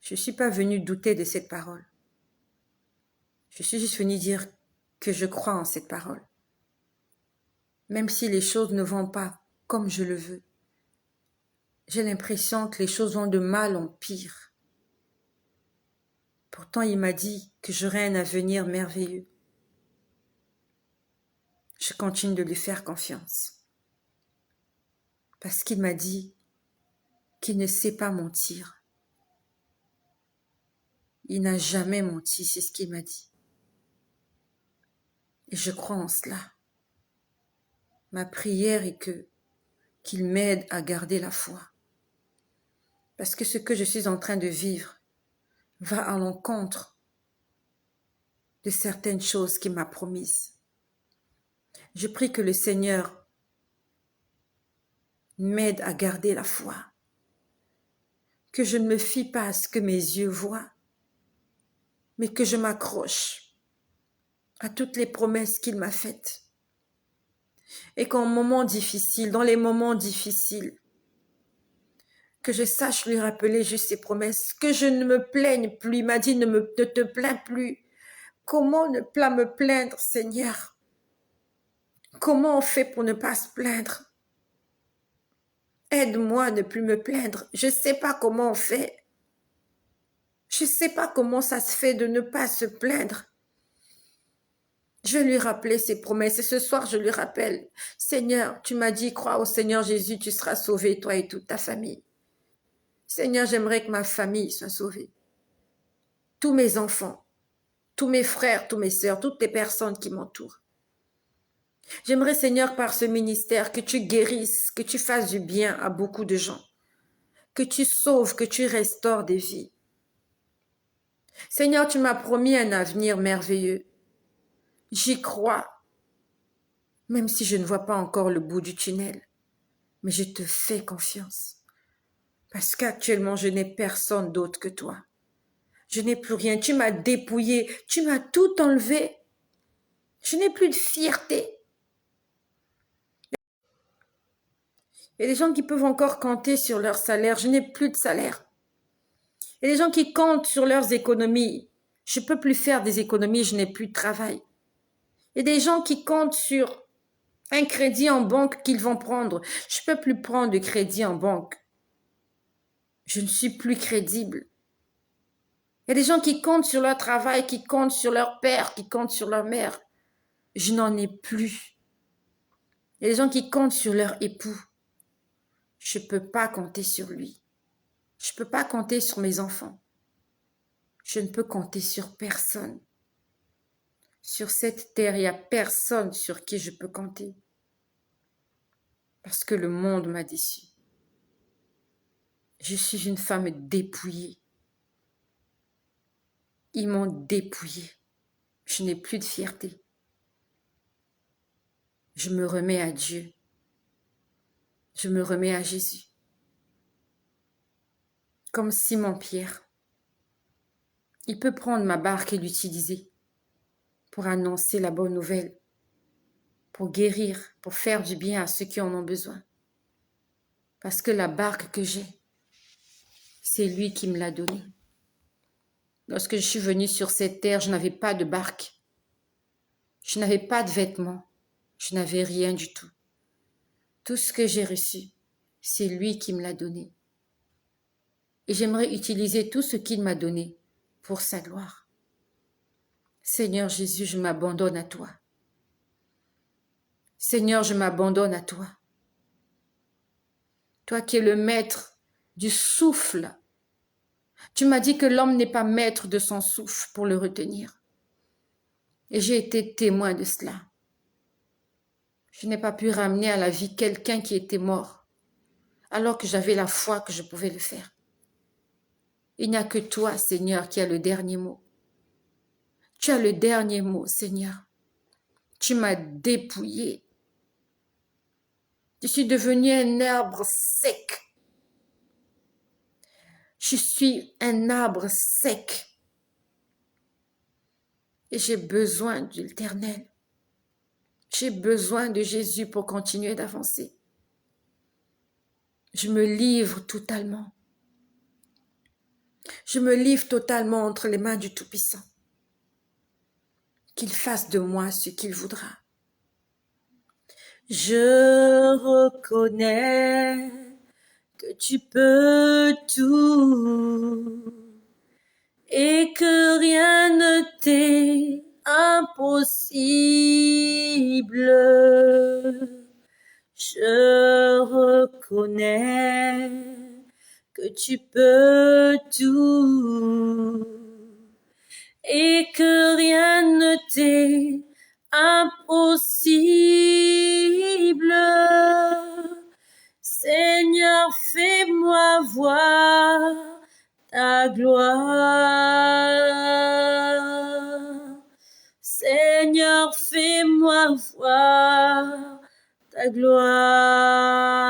Je ne suis pas venue douter de cette parole. Je suis juste venue dire que je crois en cette parole. Même si les choses ne vont pas comme je le veux, j'ai l'impression que les choses vont de mal en pire. Pourtant, il m'a dit que j'aurais un avenir merveilleux. Je continue de lui faire confiance. Parce qu'il m'a dit qu'il ne sait pas mentir. Il n'a jamais menti, c'est ce qu'il m'a dit. Et je crois en cela. Ma prière est qu'il m'aide à garder la foi. Parce que ce que je suis en train de vivre va à l'encontre de certaines choses qu'il m'a promises. Je prie que le Seigneur m'aide à garder la foi. Que je ne me fie pas à ce que mes yeux voient, mais que je m'accroche à toutes les promesses qu'il m'a faites. Et qu'en moments difficiles, dans les moments difficiles, que je sache lui rappeler juste ses promesses, que je ne me plaigne plus. Il m'a dit ne te plains plus. Comment ne pas me plaindre, Seigneur? Comment on fait pour ne pas se plaindre? Aide-moi à ne plus me plaindre. Je ne sais pas comment on fait. Je ne sais pas comment ça se fait de ne pas se plaindre. Je vais lui rappeler ses promesses et ce soir je lui rappelle, Seigneur, tu m'as dit, crois au Seigneur Jésus, tu seras sauvé, toi et toute ta famille. Seigneur, j'aimerais que ma famille soit sauvée. Tous mes enfants, tous mes frères, tous mes sœurs, toutes les personnes qui m'entourent. J'aimerais, Seigneur, par ce ministère, que tu guérisses, que tu fasses du bien à beaucoup de gens, que tu sauves, que tu restaures des vies. Seigneur, tu m'as promis un avenir merveilleux. J'y crois, même si je ne vois pas encore le bout du tunnel. Mais je te fais confiance. Parce qu'actuellement, je n'ai personne d'autre que toi. Je n'ai plus rien. Tu m'as dépouillé. Tu m'as tout enlevé. Je n'ai plus de fierté. Il y a des gens qui peuvent encore compter sur leur salaire. Je n'ai plus de salaire. Il y a des gens qui comptent sur leurs économies. Je ne peux plus faire des économies. Je n'ai plus de travail. Il y a des gens qui comptent sur un crédit en banque qu'ils vont prendre. Je ne peux plus prendre de crédit en banque. Je ne suis plus crédible. Il y a des gens qui comptent sur leur travail, qui comptent sur leur père, qui comptent sur leur mère. Je n'en ai plus. Il y a des gens qui comptent sur leur époux. Je ne peux pas compter sur lui. Je ne peux pas compter sur mes enfants. Je ne peux compter sur personne. Sur cette terre, il n'y a personne sur qui je peux compter. Parce que le monde m'a déçu. Je suis une femme dépouillée. Ils m'ont dépouillée. Je n'ai plus de fierté. Je me remets à Dieu. Je me remets à Jésus. Comme Simon-Pierre. Il peut prendre ma barque et l'utiliser pour annoncer la bonne nouvelle, pour guérir, pour faire du bien à ceux qui en ont besoin. Parce que la barque que j'ai, c'est lui qui me l'a donnée. Lorsque je suis venue sur cette terre, je n'avais pas de barque. Je n'avais pas de vêtements. Je n'avais rien du tout. Tout ce que j'ai reçu, c'est lui qui me l'a donné. Et j'aimerais utiliser tout ce qu'il m'a donné pour sa gloire. Seigneur Jésus, je m'abandonne à toi. Seigneur, je m'abandonne à toi. Toi qui es le maître du souffle. Tu m'as dit que l'homme n'est pas maître de son souffle pour le retenir. Et j'ai été témoin de cela. Je n'ai pas pu ramener à la vie quelqu'un qui était mort, alors que j'avais la foi que je pouvais le faire. Il n'y a que toi, Seigneur, qui as le dernier mot. Tu as le dernier mot, Seigneur. Tu m'as dépouillé. Je suis devenu un arbre sec. Je suis un arbre sec. Et j'ai besoin de l'Éternel. J'ai besoin de Jésus pour continuer d'avancer. Je me livre totalement. Je me livre totalement entre les mains du Tout-Puissant. Qu'il fasse de moi ce qu'il voudra. Je reconnais que tu peux tout et que rien ne t'est impossible. Je reconnais que tu peux tout et que rien ne t'est impossible. Seigneur, fais-moi voir ta gloire. Seigneur, fais-moi voir ta gloire.